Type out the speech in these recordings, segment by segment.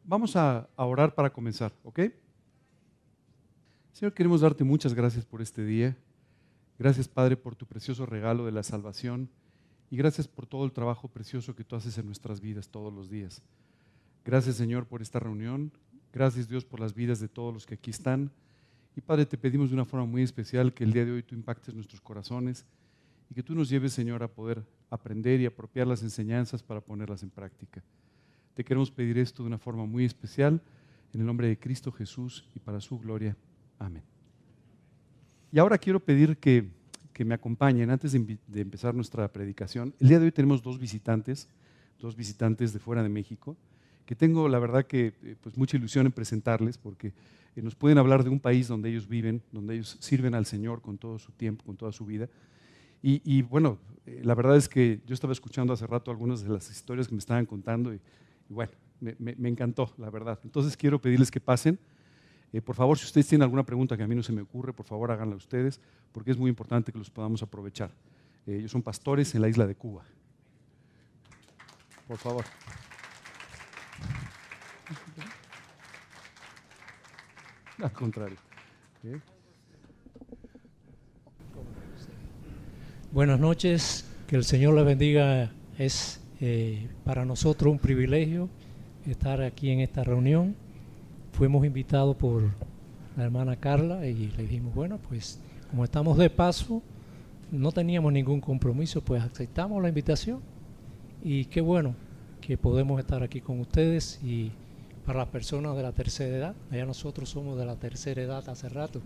Vamos a orar para comenzar, ¿ok? Señor, queremos darte muchas gracias por este día. Gracias, Padre, por tu precioso regalo de la salvación y gracias por todo el trabajo precioso que tú haces en nuestras vidas todos los días. Gracias, Señor, por esta reunión. Gracias, Dios, por las vidas de todos los que aquí están. Y, Padre, te pedimos de una forma muy especial que el día de hoy tú impactes nuestros corazones y que tú nos lleves, Señor, a poder aprender y apropiar las enseñanzas para ponerlas en práctica. Te queremos pedir esto de una forma muy especial, en el nombre de Cristo Jesús y para su gloria. Amén. Y ahora quiero pedir que me acompañen antes de empezar nuestra predicación. El día de hoy tenemos dos visitantes de fuera de México, que tengo la verdad que pues mucha ilusión en presentarles, porque nos pueden hablar de un país donde ellos viven, donde ellos sirven al Señor con todo su tiempo, con toda su vida. Y bueno, la verdad es que yo estaba escuchando hace rato algunas de las historias que me estaban contando y bueno, me encantó, la verdad. Entonces quiero pedirles que pasen. Por favor, si ustedes tienen alguna pregunta que a mí no se me ocurre, por favor háganla ustedes, porque es muy importante que los podamos aprovechar. Ellos son pastores en la isla de Cuba. Por favor. Al contrario. Buenas noches, que el Señor les bendiga. Es para nosotros un privilegio estar aquí en esta reunión. Fuimos invitados por la hermana Carla y le dijimos, bueno, pues como estamos de paso, no teníamos ningún compromiso, pues aceptamos la invitación y qué bueno que podemos estar aquí con ustedes. Y para las personas de la tercera edad, allá nosotros somos de la tercera edad hace rato.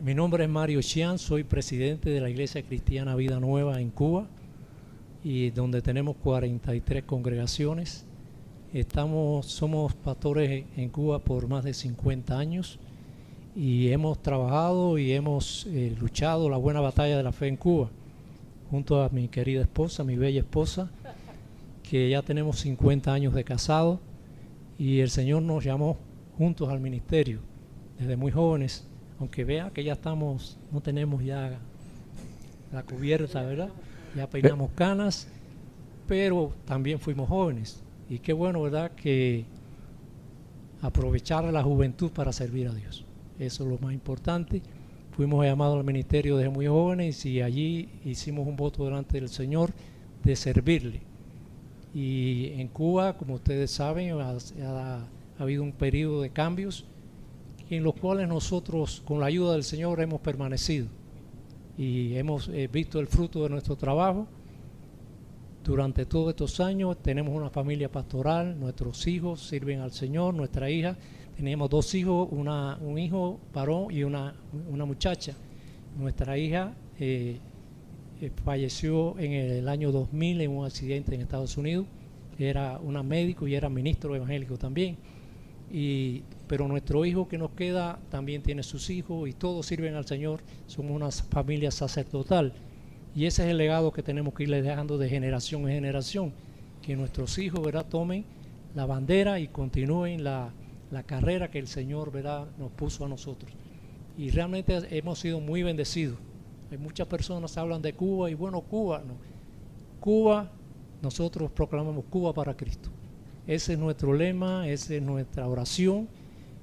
Mi nombre es Mario Xian, soy presidente de la Iglesia Cristiana Vida Nueva en Cuba, y donde tenemos 43 congregaciones. Somos pastores en Cuba por más de 50 años y hemos trabajado y hemos luchado la buena batalla de la fe en Cuba, junto a mi querida esposa, mi bella esposa, que ya tenemos 50 años de casado, y el Señor nos llamó juntos al ministerio desde muy jóvenes. Aunque vea que ya no tenemos ya la cubierta, ¿verdad? Ya peinamos canas, pero también fuimos jóvenes. Y qué bueno, ¿verdad?, que aprovechar la juventud para servir a Dios. Eso es lo más importante. Fuimos llamados al ministerio desde muy jóvenes y allí hicimos un voto delante del Señor de servirle. Y en Cuba, como ustedes saben, ha habido un periodo de cambios en los cuales nosotros, con la ayuda del Señor, hemos permanecido y hemos visto el fruto de nuestro trabajo. Durante todos estos años tenemos una familia pastoral, nuestros hijos sirven al Señor, nuestra hija, teníamos 2 hijos, un hijo varón y una muchacha. Nuestra hija falleció en el año 2000 en un accidente en Estados Unidos. Era una médico y era ministro evangélico también. Pero nuestro hijo que nos queda también tiene sus hijos y todos sirven al Señor. Somos una familia sacerdotal y ese es el legado que tenemos que irle dejando de generación en generación, que nuestros hijos, ¿verdad?, tomen la bandera y continúen la carrera que el Señor, ¿verdad?, nos puso a nosotros. Y realmente hemos sido muy bendecidos. Hay muchas personas que hablan de Cuba y bueno, Cuba, no. Cuba, nosotros proclamamos Cuba para Cristo. Ese es nuestro lema, esa es nuestra oración,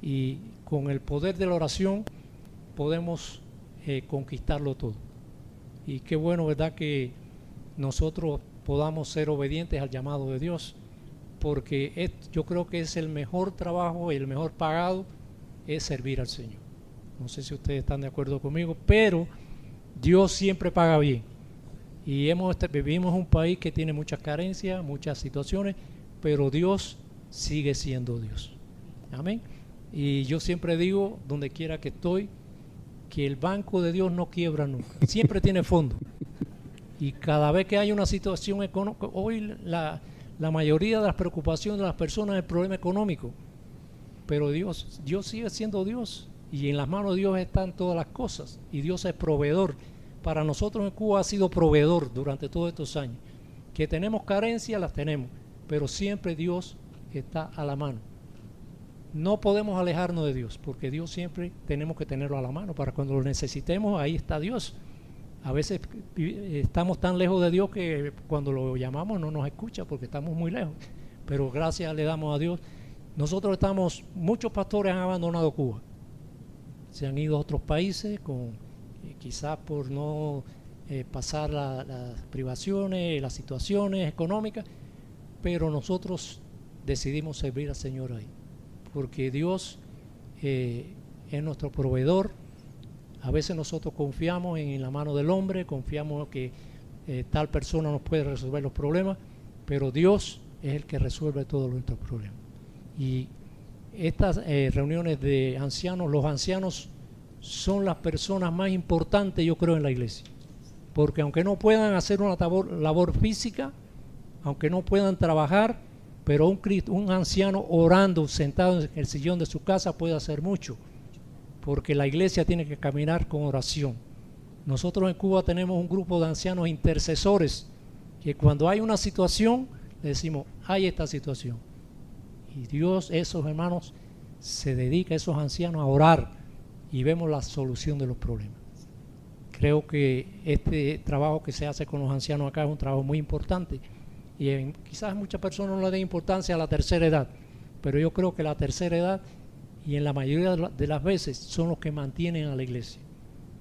y con el poder de la oración podemos conquistarlo todo. Y qué bueno, ¿verdad?, que nosotros podamos ser obedientes al llamado de Dios, porque yo creo que es el mejor trabajo y el mejor pagado es servir al Señor. No sé si ustedes están de acuerdo conmigo, pero Dios siempre paga bien. Y vivimos en un país que tiene muchas carencias, muchas situaciones, pero Dios sigue siendo Dios. Amén. Y yo siempre digo, donde quiera que estoy, que el banco de Dios no quiebra nunca. Siempre tiene fondo. Y cada vez que hay una situación económica, hoy la mayoría de las preocupaciones de las personas es el problema económico. Pero Dios sigue siendo Dios. Y en las manos de Dios están todas las cosas. Y Dios es proveedor. Para nosotros en Cuba ha sido proveedor durante todos estos años. Que tenemos carencias, las tenemos. Pero siempre Dios está a la mano. No podemos alejarnos de Dios, porque Dios siempre tenemos que tenerlo a la mano. Para cuando lo necesitemos, ahí está Dios. A veces estamos tan lejos de Dios que cuando lo llamamos no nos escucha porque estamos muy lejos. pero gracias le damos a Dios. Nosotros muchos pastores han abandonado Cuba, se han ido a otros países quizás por no pasar las privaciones, las situaciones económicas, pero nosotros decidimos servir al Señor ahí, porque Dios es nuestro proveedor. A veces nosotros confiamos en la mano del hombre, confiamos que tal persona nos puede resolver los problemas, pero Dios es el que resuelve todos nuestros problemas. Y estas reuniones de ancianos, los ancianos son las personas más importantes, yo creo, en la iglesia, porque aunque no puedan hacer una labor física, aunque no puedan trabajar, pero un anciano orando, sentado en el sillón de su casa, puede hacer mucho, porque la iglesia tiene que caminar con oración. Nosotros en Cuba tenemos un grupo de ancianos intercesores, que cuando hay una situación, le decimos, hay esta situación. Y Dios, esos hermanos, se dedica a esos ancianos a orar y vemos la solución de los problemas. Creo que este trabajo que se hace con los ancianos acá es un trabajo muy importante y quizás muchas personas no le den importancia a la tercera edad, pero yo creo que la tercera edad y en la mayoría de las veces son los que mantienen a la iglesia,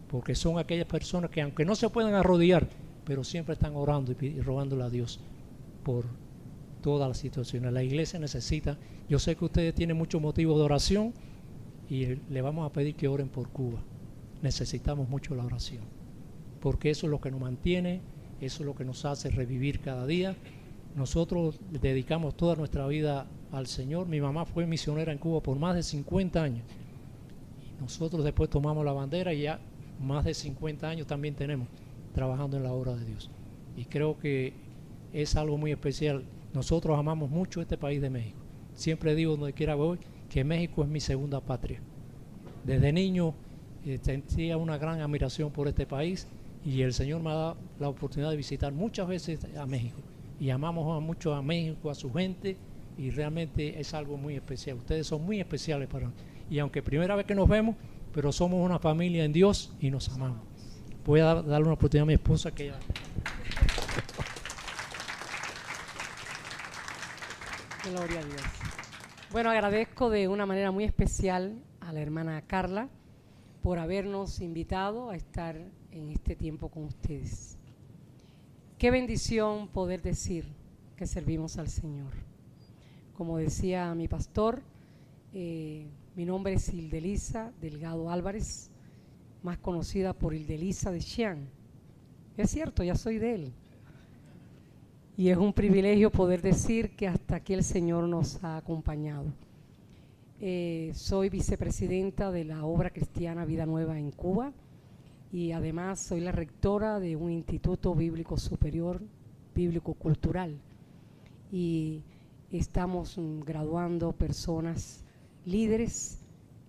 porque son aquellas personas que aunque no se puedan arrodillar, pero siempre están orando y rogándole a Dios por todas las situaciones. La iglesia necesita, yo sé que ustedes tienen muchos motivos de oración y le vamos a pedir que oren por Cuba. Necesitamos mucho la oración, porque eso es lo que nos mantiene, eso es lo que nos hace revivir cada día. Nosotros dedicamos toda nuestra vida al Señor. Mi mamá fue misionera en Cuba por más de 50 años. Y nosotros después tomamos la bandera y ya más de 50 años también tenemos trabajando en la obra de Dios. Y creo que es algo muy especial. Nosotros amamos mucho este país de México. Siempre digo donde quiera voy que México es mi segunda patria. Desde niño sentía una gran admiración por este país y el Señor me ha dado la oportunidad de visitar muchas veces a México. Y amamos mucho a México, a su gente, y realmente es algo muy especial. Ustedes son muy especiales para nosotros. Y aunque primera vez que nos vemos, pero somos una familia en Dios y nos amamos. Voy a darle una oportunidad a mi esposa que ella... Gloria a Dios. Bueno, agradezco de una manera muy especial a la hermana Carla por habernos invitado a estar en este tiempo con ustedes. Qué bendición poder decir que servimos al Señor. Como decía mi pastor, mi nombre es Hildelisa Delgado Álvarez, más conocida por Hildelisa de Xi'an. Es cierto, ya soy de él. Y es un privilegio poder decir que hasta aquí el Señor nos ha acompañado. Soy vicepresidenta de la Obra Cristiana Vida Nueva en Cuba y además soy la rectora de un instituto bíblico superior, bíblico-cultural. Y estamos graduando personas líderes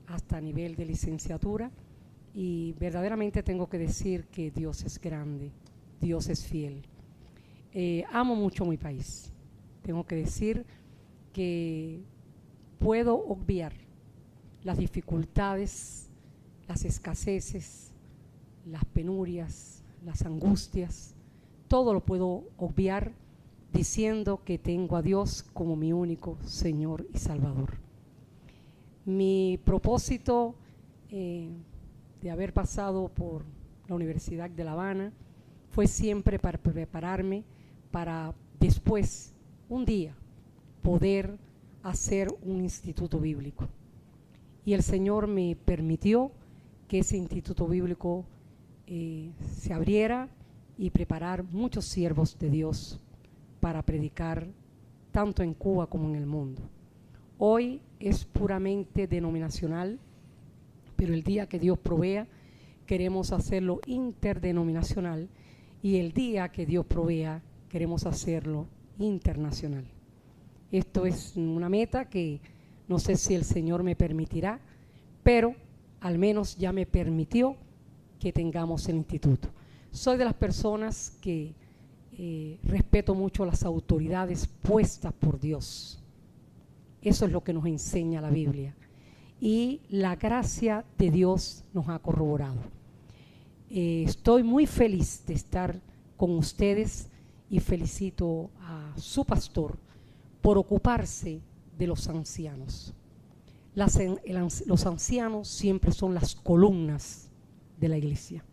hasta nivel de licenciatura y verdaderamente tengo que decir que Dios es grande, Dios es fiel. Amo mucho mi país. Tengo que decir que puedo obviar las dificultades, las escaseces, las penurias, las angustias, todo lo puedo obviar diciendo que tengo a Dios como mi único Señor y Salvador. Mi propósito de haber pasado por la Universidad de La Habana fue siempre para prepararme para después, un día, poder hacer un instituto bíblico. Y el Señor me permitió que ese instituto bíblico se abriera y preparar muchos siervos de Dios para predicar tanto en Cuba como en el mundo. Hoy es puramente denominacional, pero el día que Dios provea, queremos hacerlo interdenominacional y el día que Dios provea, queremos hacerlo internacional. Esto es una meta que no sé si el Señor me permitirá, pero al menos ya me permitió que tengamos el instituto. Soy de las personas que respeto mucho las autoridades puestas por Dios. Eso es lo que nos enseña la Biblia. Y la gracia de Dios nos ha corroborado. Estoy muy feliz de estar con ustedes y felicito a su pastor por ocuparse de los ancianos. Los ancianos siempre son las columnas de la iglesia.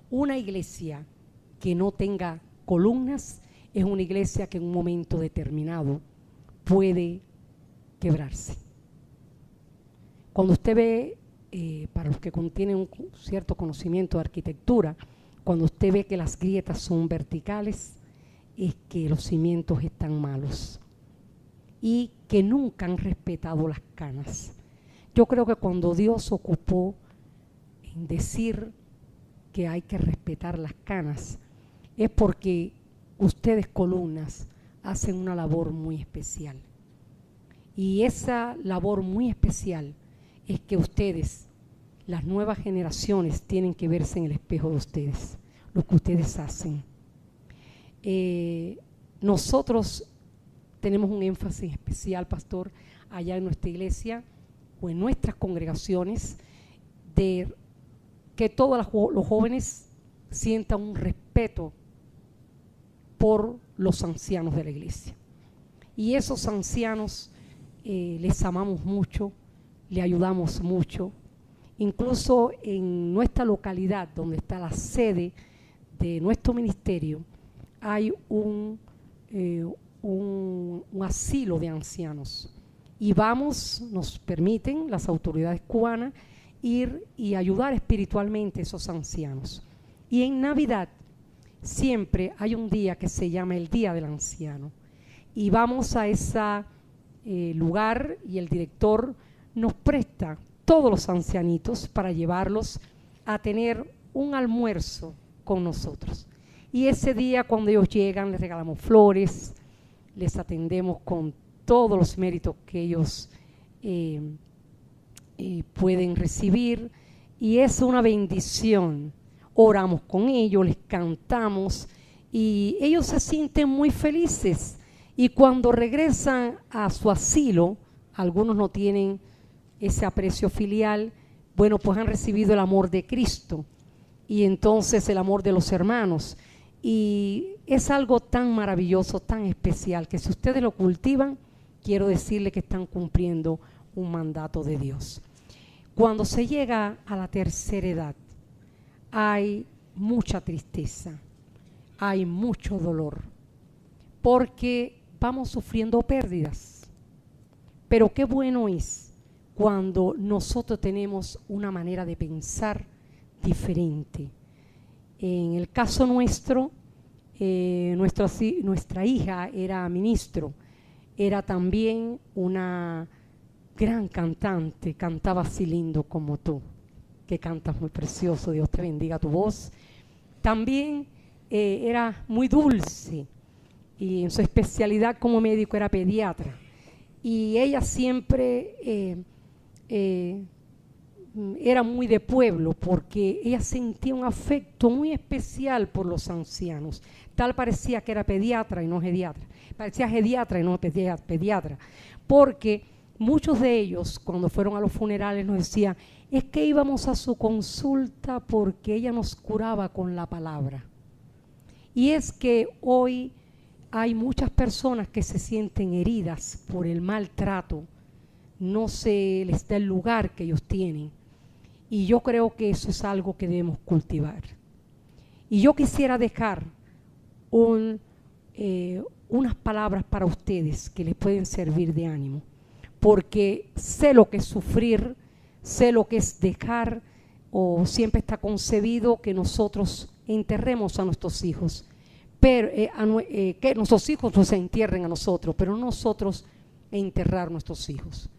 Una iglesia que no tenga columnas es una iglesia que en un momento determinado puede quebrarse. Cuando usted ve, para los que tienen un cierto conocimiento de arquitectura, cuando usted ve que las grietas son verticales, es que los cimientos están malos y que nunca han respetado las canas. Yo creo que cuando Dios ocupó en decir que hay que respetar las canas, es porque ustedes, columnas, hacen una labor muy especial. Y esa labor muy especial es que ustedes, las nuevas generaciones, tienen que verse en el espejo de ustedes, lo que ustedes hacen. Nosotros tenemos un énfasis especial, pastor, allá en nuestra iglesia o en nuestras congregaciones, de que todos los jóvenes sientan un respeto por los ancianos de la iglesia. Y esos ancianos les amamos mucho, le ayudamos mucho. Incluso en nuestra localidad, donde está la sede de nuestro ministerio, hay un asilo de ancianos. Y nos permiten las autoridades cubanas ir y ayudar espiritualmente a esos ancianos. Y en Navidad siempre hay un día que se llama el Día del Anciano. Y vamos a ese lugar y el director nos presta todos los ancianitos para llevarlos a tener un almuerzo con nosotros. Y ese día, cuando ellos llegan, les regalamos flores, les atendemos con todos los méritos que ellos pueden recibir, y es una bendición. Oramos con ellos, les cantamos y ellos se sienten muy felices. Y cuando regresan a su asilo, algunos no tienen ese aprecio filial, bueno, pues han recibido el amor de Cristo y entonces el amor de los hermanos. Y es algo tan maravilloso, tan especial, que si ustedes lo cultivan, quiero decirle que están cumpliendo un mandato de Dios. Cuando se llega a la tercera edad, hay mucha tristeza, hay mucho dolor, porque vamos sufriendo pérdidas. Pero qué bueno es cuando nosotros tenemos una manera de pensar diferente. En el caso nuestro, nuestra hija era ministro, era también una gran cantante, cantaba así lindo como tú, que cantas muy precioso, Dios te bendiga tu voz. También era muy dulce y en su especialidad como médico era pediatra. Y ella siempre era muy de pueblo, porque ella sentía un afecto muy especial por los ancianos. Tal parecía que era pediatra y no geriatra. Parecía geriatra y no pediatra. Porque muchos de ellos, cuando fueron a los funerales, nos decían, es que íbamos a su consulta porque ella nos curaba con la palabra. Y es que hoy hay muchas personas que se sienten heridas por el maltrato, no se les da el lugar que ellos tienen. Y yo creo que eso es algo que debemos cultivar. Y yo quisiera dejar unas palabras para ustedes que les pueden servir de ánimo, porque sé lo que es sufrir, sé lo que es dejar, o siempre está concebido que nosotros enterremos a nuestros hijos, pero que nuestros hijos nos entierren a nosotros, pero no nosotros enterrar a nuestros hijos.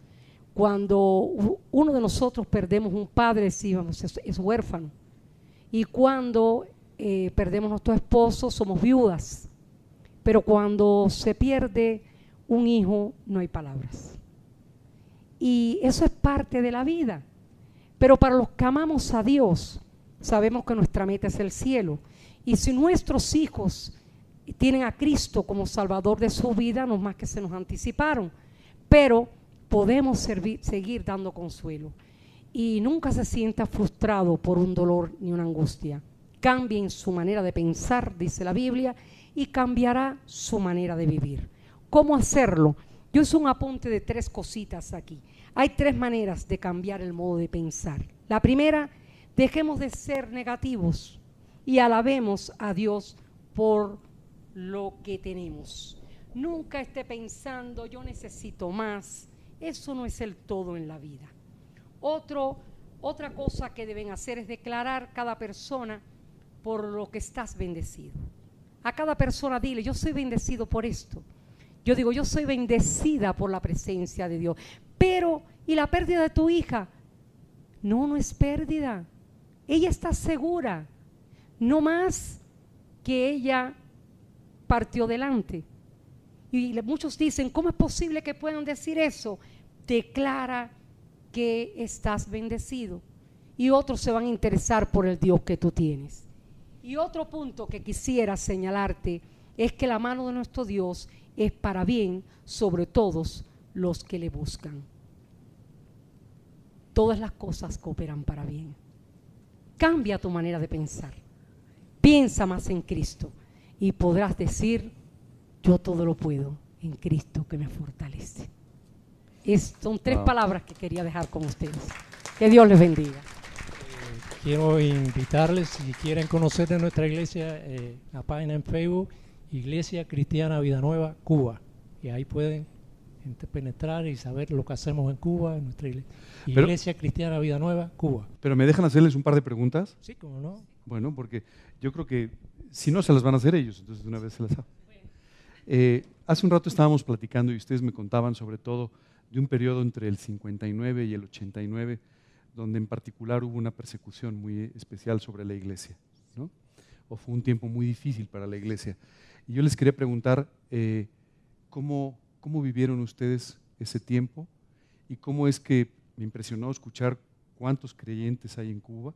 Cuando uno de nosotros perdemos un padre, decimos, es huérfano. Y cuando perdemos nuestro esposo, somos viudas. Pero cuando se pierde un hijo, no hay palabras. Y eso es parte de la vida. Pero para los que amamos a Dios, sabemos que nuestra meta es el cielo. Y si nuestros hijos tienen a Cristo como Salvador de su vida, no más que se nos anticiparon. Pero podemos seguir dando consuelo. Y nunca se sienta frustrado por un dolor ni una angustia. Cambien su manera de pensar, dice la Biblia, y cambiará su manera de vivir. ¿Cómo hacerlo? Yo hice un apunte de 3 cositas aquí. Hay 3 maneras de cambiar el modo de pensar. La primera, dejemos de ser negativos y alabemos a Dios por lo que tenemos. Nunca esté pensando, yo necesito más. Eso no es el todo en la vida. Otra cosa que deben hacer es declarar cada persona por lo que estás bendecido. A cada persona dile, yo soy bendecido por esto. Yo digo, yo soy bendecida por la presencia de Dios. Pero, ¿y la pérdida de tu hija? No, no es pérdida. Ella está segura. No más que ella partió delante. Y muchos dicen, ¿cómo es posible que puedan decir eso? Declara que estás bendecido. Y otros se van a interesar por el Dios que tú tienes. Y otro punto que quisiera señalarte es que la mano de nuestro Dios es para bien sobre todos los que le buscan. Todas las cosas cooperan para bien. Cambia tu manera de pensar. Piensa más en Cristo y podrás decir, yo todo lo puedo en Cristo que me fortalece. Son 3 palabras que quería dejar con ustedes. Que Dios les bendiga. Quiero invitarles, si quieren conocer de nuestra iglesia, la página en Facebook, Iglesia Cristiana Vida Nueva, Cuba. Y ahí pueden penetrar y saber lo que hacemos en Cuba, en nuestra iglesia. Iglesia Cristiana Vida Nueva, Cuba. Pero ¿me dejan hacerles un par de preguntas? Sí, cómo no. Bueno, porque yo creo que si no se las van a hacer ellos, entonces de una vez se las hago. Hace un rato estábamos platicando y ustedes me contaban sobre todo de un periodo entre el 59 y el 89, donde en particular hubo una persecución muy especial sobre la iglesia, ¿no? O fue un tiempo muy difícil para la iglesia. Y yo les quería preguntar ¿cómo vivieron ustedes ese tiempo? Y cómo es que me impresionó escuchar cuántos creyentes hay en Cuba,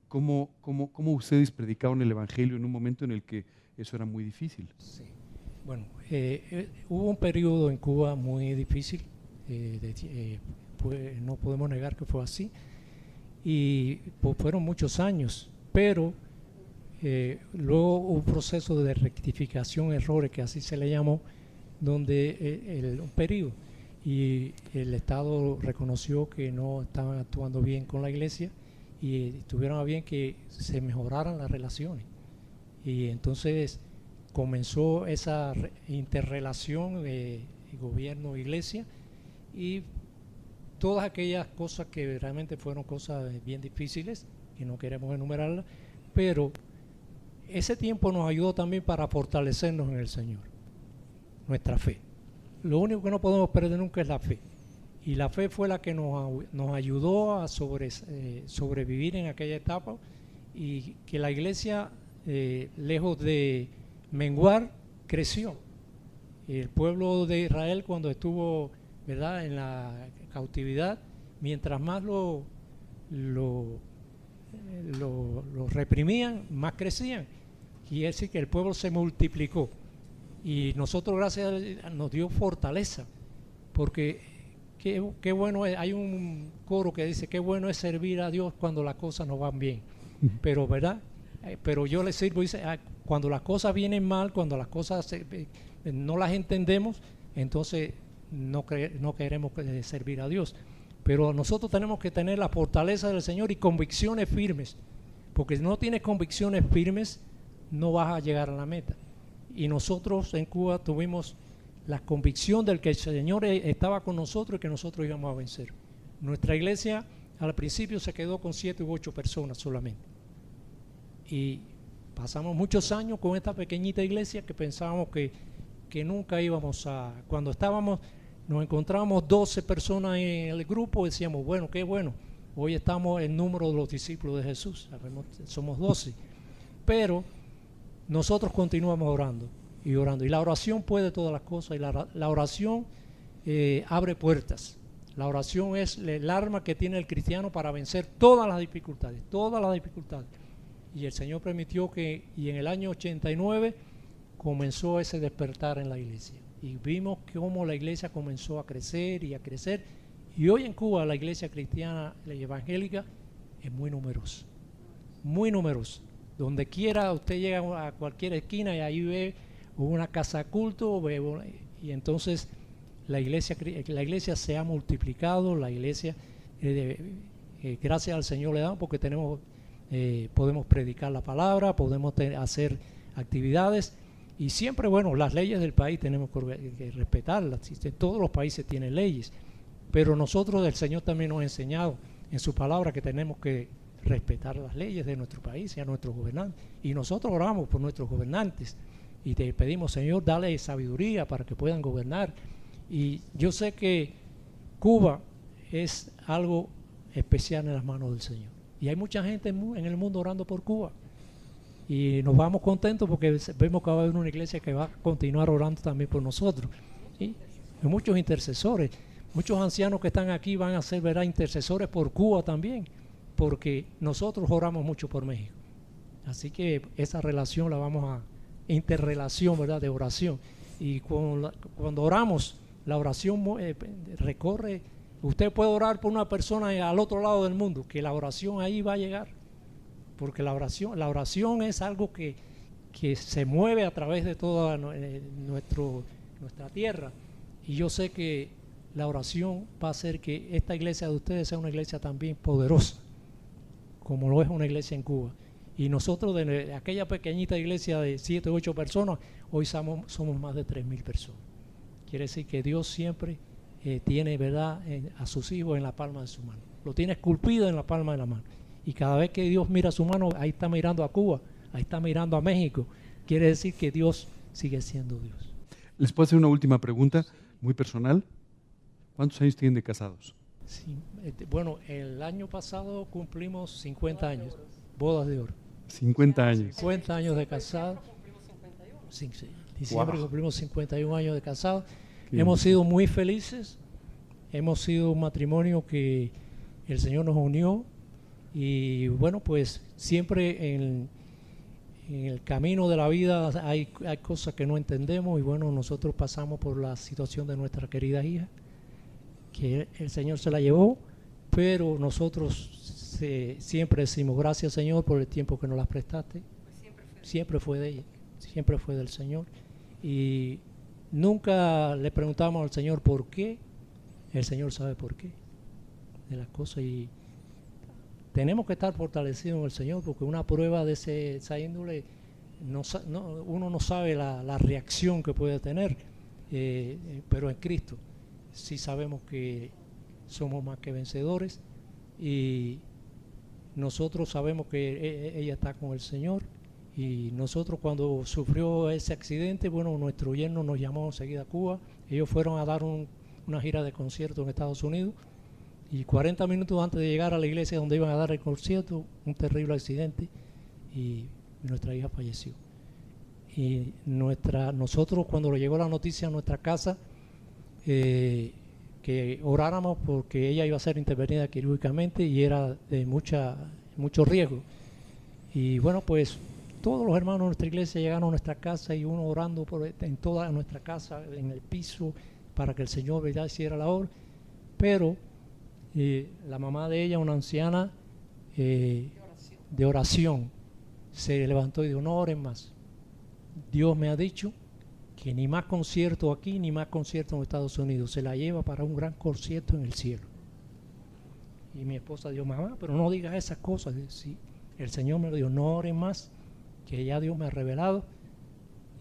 cómo ustedes predicaron el Evangelio en un momento en el que eso era muy difícil. Sí. Bueno, hubo un periodo en Cuba muy difícil, no podemos negar que fue así, y fueron muchos años, pero luego hubo un proceso de rectificación, errores, que así se le llamó, donde un periodo, y el Estado reconoció que no estaban actuando bien con la iglesia y tuvieron a bien que se mejoraran las relaciones. Y entonces comenzó esa interrelación de gobierno-iglesia y todas aquellas cosas que realmente fueron cosas bien difíciles y no queremos enumerarlas, pero ese tiempo nos ayudó también para fortalecernos en el Señor, nuestra fe. Lo único que no podemos perder nunca es la fe. Y la fe fue la que nos ayudó a sobrevivir en aquella etapa y que la iglesia, lejos de menguar, creció. El pueblo de Israel, cuando estuvo, ¿verdad?, en la cautividad, mientras más lo reprimían, más crecían. Y es decir, que el pueblo se multiplicó. Y nosotros, gracias a Dios, nos dio fortaleza, porque qué bueno es, hay un coro que dice, qué bueno es servir a Dios cuando las cosas no van bien. Pero, ¿verdad? Pero yo le sirvo, dice, cuando las cosas vienen mal, cuando las cosas no las entendemos, entonces no queremos servir a Dios. Pero nosotros tenemos que tener la fortaleza del Señor y convicciones firmes, porque si no tienes convicciones firmes, no vas a llegar a la meta. Y nosotros en Cuba tuvimos la convicción de que el Señor estaba con nosotros y que nosotros íbamos a vencer. Nuestra iglesia al principio se quedó con 7 u 8 personas solamente. Y pasamos muchos años con esta pequeñita iglesia que pensábamos que nunca íbamos a... Cuando nos encontrábamos 12 personas en el grupo, decíamos, bueno, qué bueno, hoy estamos en número de los discípulos de Jesús, somos 12. Pero nosotros continuamos orando y orando. Y la oración puede todas las cosas, y la oración abre puertas. La oración es el arma que tiene el cristiano para vencer todas las dificultades, todas las dificultades. Y el Señor permitió y en el año 89 comenzó ese despertar en la iglesia. Y vimos cómo la iglesia comenzó a crecer y a crecer. Y hoy en Cuba la iglesia cristiana, la evangélica, es muy numerosa. Muy numerosa. Donde quiera usted llega a cualquier esquina y ahí ve una casa de culto, y entonces la iglesia se ha multiplicado, la iglesia, gracias al Señor le damos porque podemos predicar la palabra, podemos hacer actividades y siempre, bueno, las leyes del país tenemos que respetarlas. Todos los países tienen leyes, pero nosotros, el Señor también nos ha enseñado en su palabra que tenemos que respetar las leyes de nuestro país y a nuestros gobernantes. Y nosotros oramos por nuestros gobernantes y te pedimos, Señor, dale sabiduría para que puedan gobernar. Y yo sé que Cuba es algo especial en las manos del Señor. Y hay mucha gente en el mundo orando por Cuba. Y nos vamos contentos porque vemos que va a haber una iglesia que va a continuar orando también por nosotros. ¿Sí? Hay muchos intercesores, muchos ancianos que están aquí van a ser, ¿verdad?, intercesores por Cuba también, porque nosotros oramos mucho por México. Así que esa relación la vamos a, interrelación, ¿verdad?, de oración. Y cuando oramos, la oración recorre. Usted puede orar por una persona al otro lado del mundo, que la oración ahí va a llegar. Porque la oración es algo que se mueve a través de toda nuestra tierra. Y yo sé que la oración va a hacer que esta iglesia de ustedes sea una iglesia también poderosa, como lo es una iglesia en Cuba. Y nosotros de aquella pequeñita iglesia de 7 o 8 personas, hoy somos más de 3,000 personas. Quiere decir que Dios siempre tiene, ¿verdad?, a sus hijos en la palma de su mano. Lo tiene esculpido en la palma de la mano. Y cada vez que Dios mira su mano, ahí está mirando a Cuba, ahí está mirando a México. Quiere decir que Dios sigue siendo Dios. ¿Les puedo hacer una última pregunta muy personal? ¿Cuántos años tienen de casados? Sí, bueno, el año pasado cumplimos 50 años, bodas de oro. 50 años. 50 años de casados. Sí, diciembre cumplimos 51 años de casados. Hemos sido muy felices, hemos sido un matrimonio que el Señor nos unió. Y bueno, pues siempre en el camino de la vida hay cosas que no entendemos y bueno, nosotros pasamos por la situación de nuestra querida hija, que el Señor se la llevó, pero nosotros siempre decimos gracias, Señor, por el tiempo que nos la prestaste. Siempre fue de ella, siempre fue del Señor. Y nunca le preguntamos al Señor por qué. El Señor sabe por qué de las cosas y tenemos que estar fortalecidos en el Señor porque una prueba de esa índole, uno no sabe la reacción que puede tener, pero en Cristo sí sabemos que somos más que vencedores y nosotros sabemos que ella está con el Señor y nosotros cuando sufrió ese accidente, bueno, nuestro yerno nos llamó enseguida a Cuba, ellos fueron a dar una gira de concierto en Estados Unidos. Y 40 minutos antes de llegar a la iglesia donde iban a dar el concierto, un terrible accidente y nuestra hija falleció. Y nosotros cuando le llegó la noticia a nuestra casa, que oráramos porque ella iba a ser intervenida quirúrgicamente y era de mucho riesgo. Y bueno, pues todos los hermanos de nuestra iglesia llegaron a nuestra casa y uno orando en toda nuestra casa, en el piso, para que el Señor, ¿verdad?, hiciera la obra. Pero la mamá de ella, una anciana de oración, se levantó y dijo, no oren más. Dios me ha dicho que ni más concierto aquí, ni más concierto en Estados Unidos. Se la lleva para un gran concierto en el cielo. Y mi esposa dijo, mamá, pero no digas esas cosas. Sí, el Señor me lo dijo, no oren más, que ya Dios me ha revelado.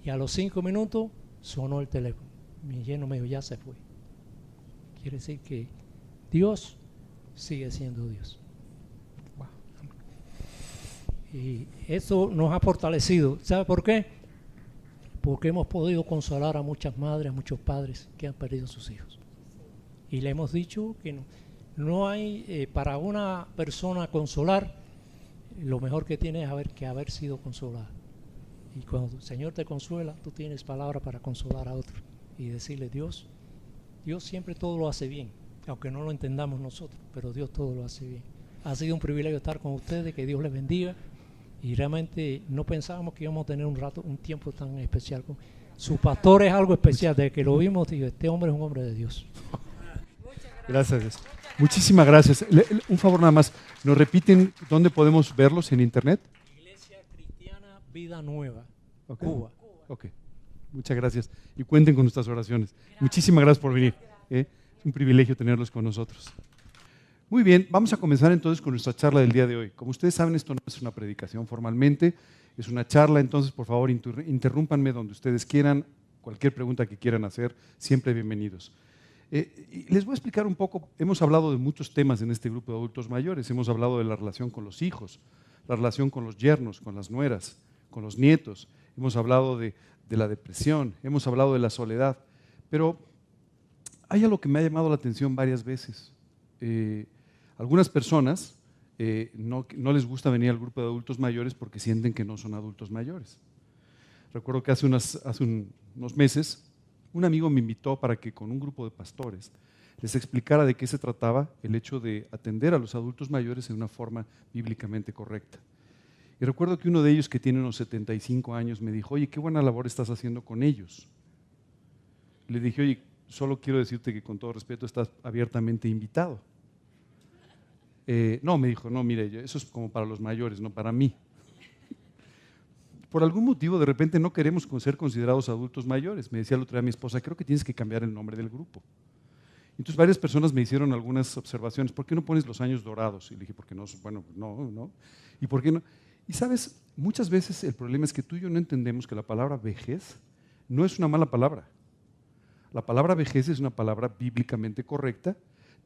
Y a los 5 minutos sonó el teléfono. Mi yerno me dijo, ya se fue. Quiere decir que Dios sigue siendo Dios. Wow. Y eso nos ha fortalecido. ¿Sabe por qué? Porque hemos podido consolar a muchas madres, a muchos padres que han perdido a sus hijos. Y le hemos dicho que no hay, para una persona consolar, lo mejor que tiene es haber sido consolada. Y cuando el Señor te consuela, tú tienes palabra para consolar a otros y decirle, Dios siempre todo lo hace bien. Aunque no lo entendamos nosotros, pero Dios todo lo hace bien. Ha sido un privilegio estar con ustedes, que Dios les bendiga y realmente no pensábamos que íbamos a tener un tiempo tan especial. Su pastor es algo especial, desde que lo vimos, digo, este hombre es un hombre de Dios. Gracias. Muchísimas gracias. Un favor nada más, ¿nos repiten dónde podemos verlos en internet? Iglesia Cristiana Vida Nueva, okay. Cuba. Ok. Muchas gracias. Y cuenten con nuestras oraciones. Muchísimas gracias por venir. Es un privilegio tenerlos con nosotros. Muy bien, vamos a comenzar entonces con nuestra charla del día de hoy. Como ustedes saben, esto no es una predicación formalmente, es una charla, entonces por favor interrúmpanme donde ustedes quieran, cualquier pregunta que quieran hacer, siempre bienvenidos. Y les voy a explicar un poco, hemos hablado de muchos temas en este grupo de adultos mayores, hemos hablado de la relación con los hijos, la relación con los yernos, con las nueras, con los nietos, hemos hablado de la depresión, hemos hablado de la soledad, pero hay algo que me ha llamado la atención varias veces. Algunas personas no les gusta venir al grupo de adultos mayores porque sienten que no son adultos mayores. Recuerdo que hace unos meses un amigo me invitó para que con un grupo de pastores les explicara de qué se trataba el hecho de atender a los adultos mayores en una forma bíblicamente correcta. Y recuerdo que uno de ellos, que tiene unos 75 años, me dijo, oye, qué buena labor estás haciendo con ellos. Le dije, oye, solo quiero decirte que con todo respeto estás abiertamente invitado. No, me dijo, no, mire, eso es como para los mayores, no para mí. Por algún motivo, de repente no queremos ser considerados adultos mayores. Me decía el otro día mi esposa, creo que tienes que cambiar el nombre del grupo. Entonces varias personas me hicieron algunas observaciones. ¿Por qué no pones los años dorados? Y le dije, porque no, bueno, no. ¿Y por qué no? Y sabes, muchas veces el problema es que tú y yo no entendemos que la palabra vejez no es una mala palabra. La palabra vejez es una palabra bíblicamente correcta.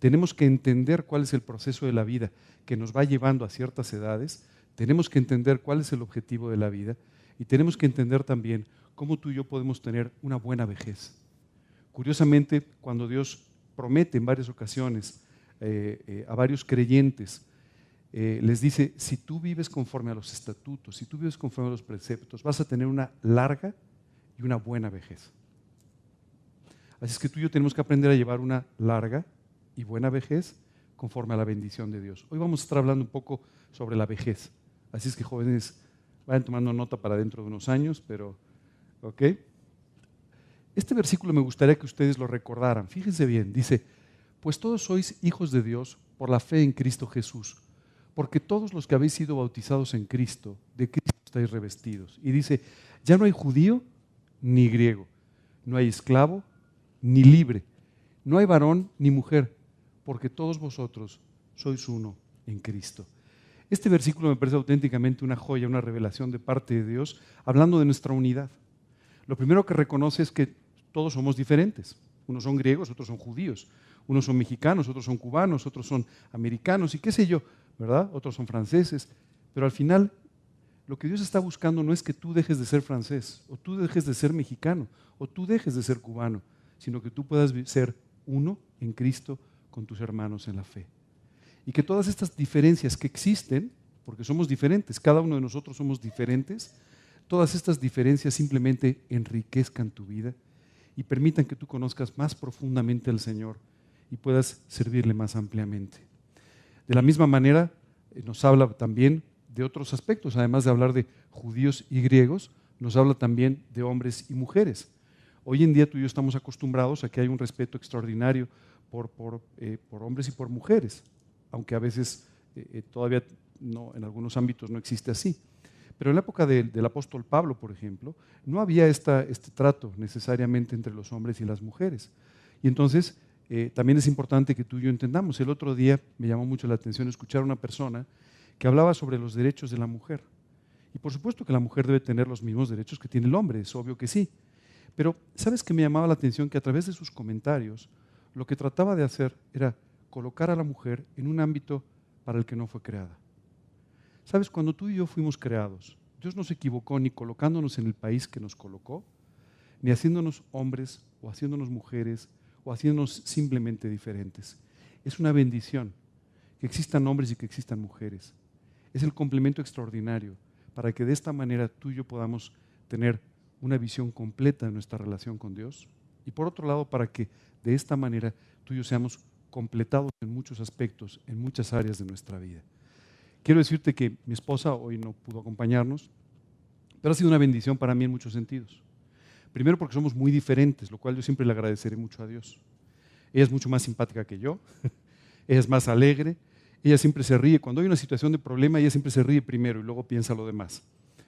Tenemos que entender cuál es el proceso de la vida que nos va llevando a ciertas edades. Tenemos que entender cuál es el objetivo de la vida. Y tenemos que entender también cómo tú y yo podemos tener una buena vejez. Curiosamente, cuando Dios promete en varias ocasiones a varios creyentes, les dice, si tú vives conforme a los estatutos, si tú vives conforme a los preceptos, vas a tener una larga y una buena vejez. Así es que tú y yo tenemos que aprender a llevar una larga y buena vejez conforme a la bendición de Dios. Hoy vamos a estar hablando un poco sobre la vejez. Así es que jóvenes, vayan tomando nota para dentro de unos años, pero, ¿ok? Este versículo me gustaría que ustedes lo recordaran. Fíjense bien, dice, pues todos sois hijos de Dios por la fe en Cristo Jesús, porque todos los que habéis sido bautizados en Cristo, de Cristo estáis revestidos. Y dice, ya no hay judío ni griego, no hay esclavo ni libre, no hay varón ni mujer, porque todos vosotros sois uno en Cristo. Este versículo me parece auténticamente una joya, una revelación de parte de Dios, hablando de nuestra unidad. Lo primero que reconoce es que todos somos diferentes. Unos son griegos, otros son judíos. Unos son mexicanos, otros son cubanos, otros son americanos y qué sé yo, ¿verdad? Otros son franceses. Pero al final, lo que Dios está buscando no es que tú dejes de ser francés, o tú dejes de ser mexicano, o tú dejes de ser cubano, sino que tú puedas ser uno en Cristo con tus hermanos en la fe. Y que todas estas diferencias que existen, porque somos diferentes, cada uno de nosotros somos diferentes, todas estas diferencias simplemente enriquezcan tu vida y permitan que tú conozcas más profundamente al Señor y puedas servirle más ampliamente. De la misma manera, nos habla también de otros aspectos, además de hablar de judíos y griegos, nos habla también de hombres y mujeres. Hoy en día tú y yo estamos acostumbrados a que hay un respeto extraordinario por hombres y por mujeres, aunque a veces todavía no, en algunos ámbitos no existe así. Pero en la época del apóstol Pablo, por ejemplo, no había este trato necesariamente entre los hombres y las mujeres. Y entonces también es importante que tú y yo entendamos. El otro día me llamó mucho la atención escuchar a una persona que hablaba sobre los derechos de la mujer. Y por supuesto que la mujer debe tener los mismos derechos que tiene el hombre, es obvio que sí. Pero ¿sabes qué me llamaba la atención? Que a través de sus comentarios lo que trataba de hacer era colocar a la mujer en un ámbito para el que no fue creada. ¿Sabes? Cuando tú y yo fuimos creados, Dios no se equivocó ni colocándonos en el país que nos colocó, ni haciéndonos hombres o haciéndonos mujeres o haciéndonos simplemente diferentes. Es una bendición que existan hombres y que existan mujeres. Es el complemento extraordinario para que de esta manera tú y yo podamos tener una visión completa de nuestra relación con Dios y por otro lado para que de esta manera tú y yo seamos completados en muchos aspectos, en muchas áreas de nuestra vida. Quiero decirte que mi esposa hoy no pudo acompañarnos, pero ha sido una bendición para mí en muchos sentidos. Primero porque somos muy diferentes, lo cual yo siempre le agradeceré mucho a Dios. Ella es mucho más simpática que yo, ella es más alegre, ella siempre se ríe. Cuando hay una situación de problema, ella siempre se ríe primero y luego piensa lo demás.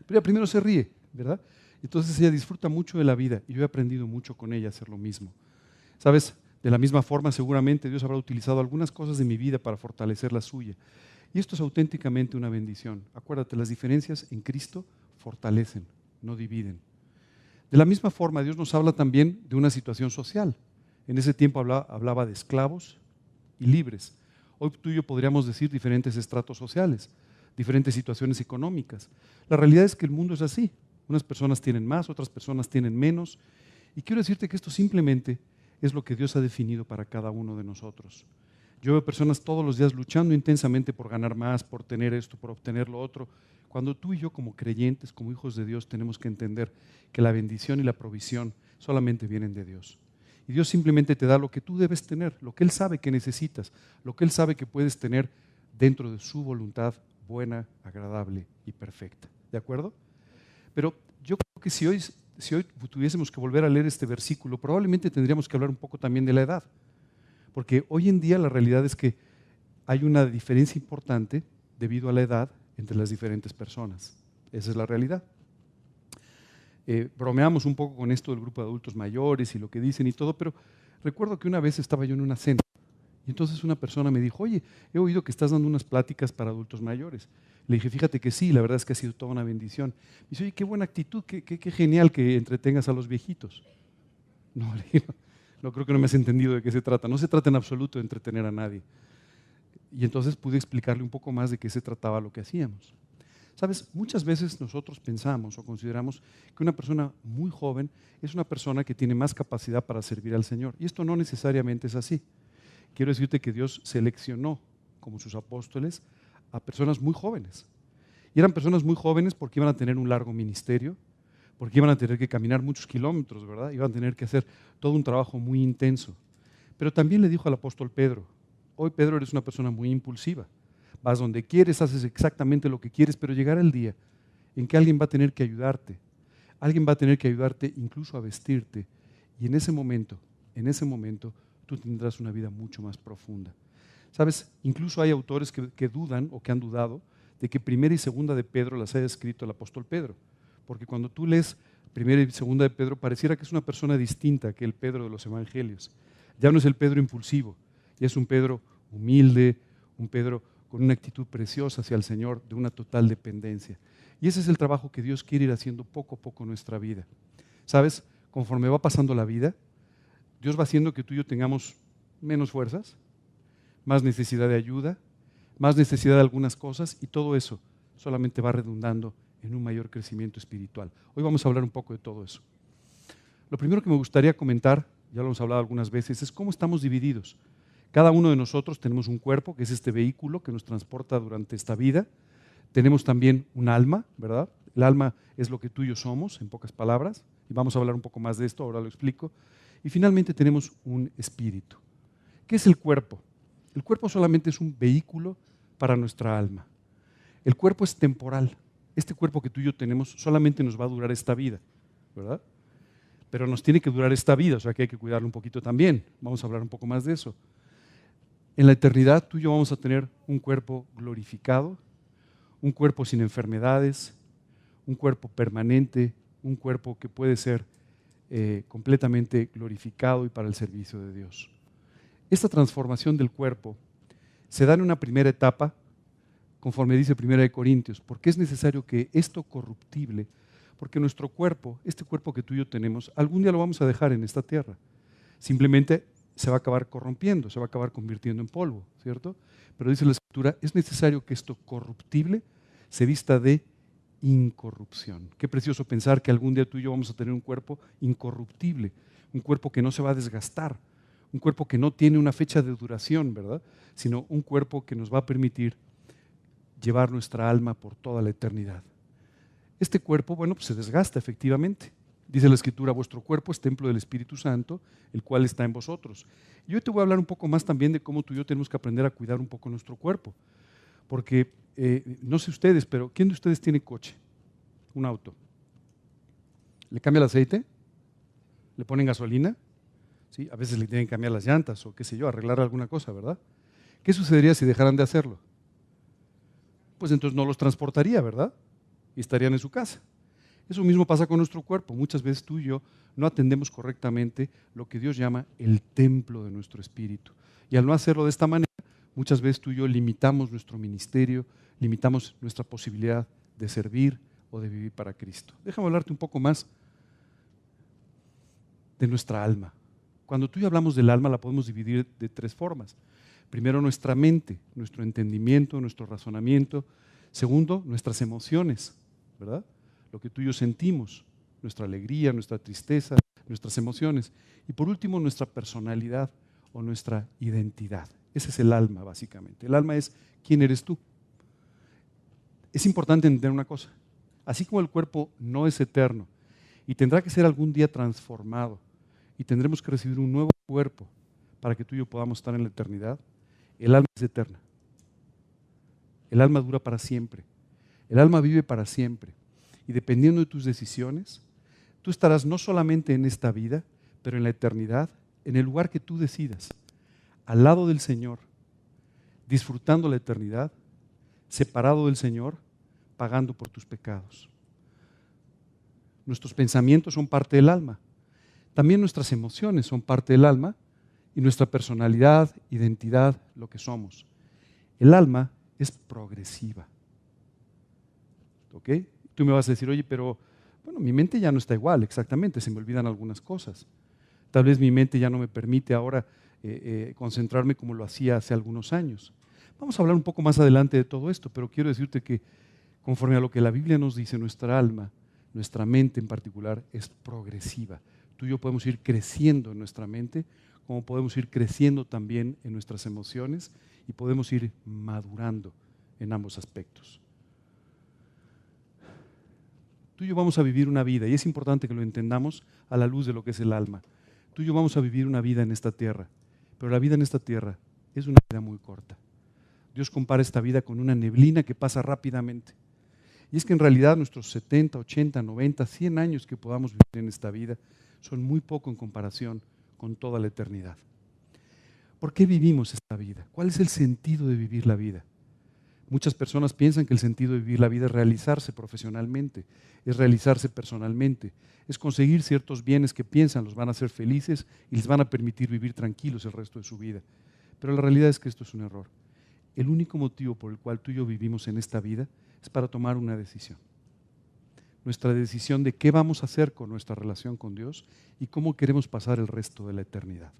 Pero ella primero se ríe, ¿verdad? Entonces ella disfruta mucho de la vida y yo he aprendido mucho con ella a hacer lo mismo. ¿Sabes? De la misma forma, seguramente Dios habrá utilizado algunas cosas de mi vida para fortalecer la suya. Y esto es auténticamente una bendición. Acuérdate, las diferencias en Cristo fortalecen, no dividen. De la misma forma, Dios nos habla también de una situación social. En ese tiempo hablaba de esclavos y libres. Hoy tú y yo podríamos decir diferentes estratos sociales, diferentes situaciones económicas. La realidad es que el mundo es así. Unas personas tienen más, otras personas tienen menos. Y quiero decirte que esto simplemente es lo que Dios ha definido para cada uno de nosotros. Yo veo personas todos los días luchando intensamente por ganar más, por tener esto, por obtener lo otro. Cuando tú y yo como creyentes, como hijos de Dios, tenemos que entender que la bendición y la provisión solamente vienen de Dios. Y Dios simplemente te da lo que tú debes tener, lo que Él sabe que necesitas, lo que Él sabe que puedes tener dentro de su voluntad buena, agradable y perfecta. ¿De acuerdo? Pero yo creo que si hoy tuviésemos que volver a leer este versículo, probablemente tendríamos que hablar un poco también de la edad. Porque hoy en día la realidad es que hay una diferencia importante debido a la edad entre las diferentes personas. Esa es la realidad. Bromeamos un poco con esto del grupo de adultos mayores y lo que dicen y todo, pero recuerdo que una vez estaba yo en una cena y entonces una persona me dijo, oye, he oído que estás dando unas pláticas para adultos mayores. Le dije, fíjate que sí, la verdad es que ha sido toda una bendición. Me dice, oye, qué buena actitud, qué genial que entretengas a los viejitos. No, le digo, no, creo que no me has entendido de qué se trata. No se trata en absoluto de entretener a nadie. Y entonces pude explicarle un poco más de qué se trataba lo que hacíamos. Sabes, muchas veces nosotros pensamos o consideramos que una persona muy joven es una persona que tiene más capacidad para servir al Señor. Y esto no necesariamente es así. Quiero decirte que Dios seleccionó como sus apóstoles a personas muy jóvenes. Y eran personas muy jóvenes porque iban a tener un largo ministerio, porque iban a tener que caminar muchos kilómetros, ¿verdad? Iban a tener que hacer todo un trabajo muy intenso. Pero también le dijo al apóstol Pedro, hoy Pedro eres una persona muy impulsiva. Vas donde quieres, haces exactamente lo que quieres, pero llegará el día en que alguien va a tener que ayudarte. Alguien va a tener que ayudarte incluso a vestirte. Y en ese momento, tú tendrás una vida mucho más profunda. ¿Sabes? Incluso hay autores que dudan o que han dudado de que primera y segunda de Pedro las haya escrito el apóstol Pedro. Porque cuando tú lees primera y segunda de Pedro, pareciera que es una persona distinta que el Pedro de los evangelios. Ya no es el Pedro impulsivo, ya es un Pedro humilde, un Pedro con una actitud preciosa hacia el Señor, de una total dependencia. Y ese es el trabajo que Dios quiere ir haciendo poco a poco en nuestra vida. ¿Sabes? Conforme va pasando la vida, Dios va haciendo que tú y yo tengamos menos fuerzas, más necesidad de ayuda, más necesidad de algunas cosas, y todo eso solamente va redundando en un mayor crecimiento espiritual. Hoy vamos a hablar un poco de todo eso. Lo primero que me gustaría comentar, ya lo hemos hablado algunas veces, es cómo estamos divididos. Cada uno de nosotros tenemos un cuerpo, que es este vehículo que nos transporta durante esta vida. Tenemos también un alma, ¿verdad? El alma es lo que tú y yo somos, en pocas palabras, y vamos a hablar un poco más de esto, ahora lo explico. Y finalmente tenemos un espíritu. ¿Qué es el cuerpo? El cuerpo solamente es un vehículo para nuestra alma. El cuerpo es temporal. Este cuerpo que tú y yo tenemos solamente nos va a durar esta vida, ¿verdad? Pero nos tiene que durar esta vida, o sea que hay que cuidarlo un poquito también. Vamos a hablar un poco más de eso. En la eternidad tú y yo vamos a tener un cuerpo glorificado, un cuerpo sin enfermedades, un cuerpo permanente, un cuerpo que puede ser completamente glorificado y para el servicio de Dios. Esta transformación del cuerpo se da en una primera etapa, conforme dice 1 Corintios, porque es necesario que esto corruptible, porque nuestro cuerpo, este cuerpo que tú y yo tenemos, algún día lo vamos a dejar en esta tierra. Simplemente se va a acabar corrompiendo, se va a acabar convirtiendo en polvo, ¿cierto? Pero dice la Escritura, es necesario que esto corruptible se vista de incorrupción. Qué precioso pensar que algún día tú y yo vamos a tener un cuerpo incorruptible, un cuerpo que no se va a desgastar, un cuerpo que no tiene una fecha de duración, ¿verdad? Sino un cuerpo que nos va a permitir llevar nuestra alma por toda la eternidad. Este cuerpo, bueno, pues se desgasta efectivamente. Dice la Escritura, vuestro cuerpo es templo del Espíritu Santo, el cual está en vosotros. Y hoy te voy a hablar un poco más también de cómo tú y yo tenemos que aprender a cuidar un poco nuestro cuerpo. Porque, no sé ustedes, pero ¿quién de ustedes tiene coche? Un auto. ¿Le cambia el aceite? ¿Le ponen gasolina? ¿Sí? A veces le tienen que cambiar las llantas o qué sé yo, arreglar alguna cosa, ¿verdad? ¿Qué sucedería si dejaran de hacerlo? Pues entonces no los transportaría, ¿verdad? Y estarían en su casa. Eso mismo pasa con nuestro cuerpo. Muchas veces tú y yo no atendemos correctamente lo que Dios llama el templo de nuestro espíritu. Y al no hacerlo de esta manera, muchas veces tú y yo limitamos nuestro ministerio, limitamos nuestra posibilidad de servir o de vivir para Cristo. Déjame hablarte un poco más de nuestra alma. Cuando tú y yo hablamos del alma, la podemos dividir de tres formas. Primero, nuestra mente, nuestro entendimiento, nuestro razonamiento. Segundo, nuestras emociones, ¿verdad? Lo que tú y yo sentimos, nuestra alegría, nuestra tristeza, nuestras emociones. Y por último, nuestra personalidad o nuestra identidad. Ese es el alma, básicamente. El alma es quién eres tú. Es importante entender una cosa. Así como el cuerpo no es eterno y tendrá que ser algún día transformado y tendremos que recibir un nuevo cuerpo para que tú y yo podamos estar en la eternidad, el alma es eterna. El alma dura para siempre. El alma vive para siempre. Y dependiendo de tus decisiones, tú estarás no solamente en esta vida, pero en la eternidad, en el lugar que tú decidas, al lado del Señor, disfrutando la eternidad, separado del Señor, pagando por tus pecados. Nuestros pensamientos son parte del alma. También nuestras emociones son parte del alma y nuestra personalidad, identidad, lo que somos. El alma es progresiva. ¿Ok? Tú me vas a decir, oye, pero bueno, mi mente ya no está igual, exactamente, se me olvidan algunas cosas. Tal vez mi mente ya no me permite ahora concentrarme como lo hacía hace algunos años. Vamos a hablar un poco más adelante de todo esto, pero quiero decirte que conforme a lo que la Biblia nos dice, nuestra alma, nuestra mente en particular, es progresiva. Tú y yo podemos ir creciendo en nuestra mente, como podemos ir creciendo también en nuestras emociones y podemos ir madurando en ambos aspectos. Tú y yo vamos a vivir una vida, y es importante que lo entendamos a la luz de lo que es el alma. Tú y yo vamos a vivir una vida en esta tierra, pero la vida en esta tierra es una vida muy corta. Dios compara esta vida con una neblina que pasa rápidamente. Y es que en realidad nuestros 70, 80, 90, 100 años que podamos vivir en esta vida son muy poco en comparación con toda la eternidad. ¿Por qué vivimos esta vida? ¿Cuál es el sentido de vivir la vida? Muchas personas piensan que el sentido de vivir la vida es realizarse profesionalmente, es realizarse personalmente, es conseguir ciertos bienes que piensan los van a hacer felices y les van a permitir vivir tranquilos el resto de su vida. Pero la realidad es que esto es un error. El único motivo por el cual tú y yo vivimos en esta vida es para tomar una decisión. Nuestra decisión de qué vamos a hacer con nuestra relación con Dios y cómo queremos pasar el resto de la eternidad.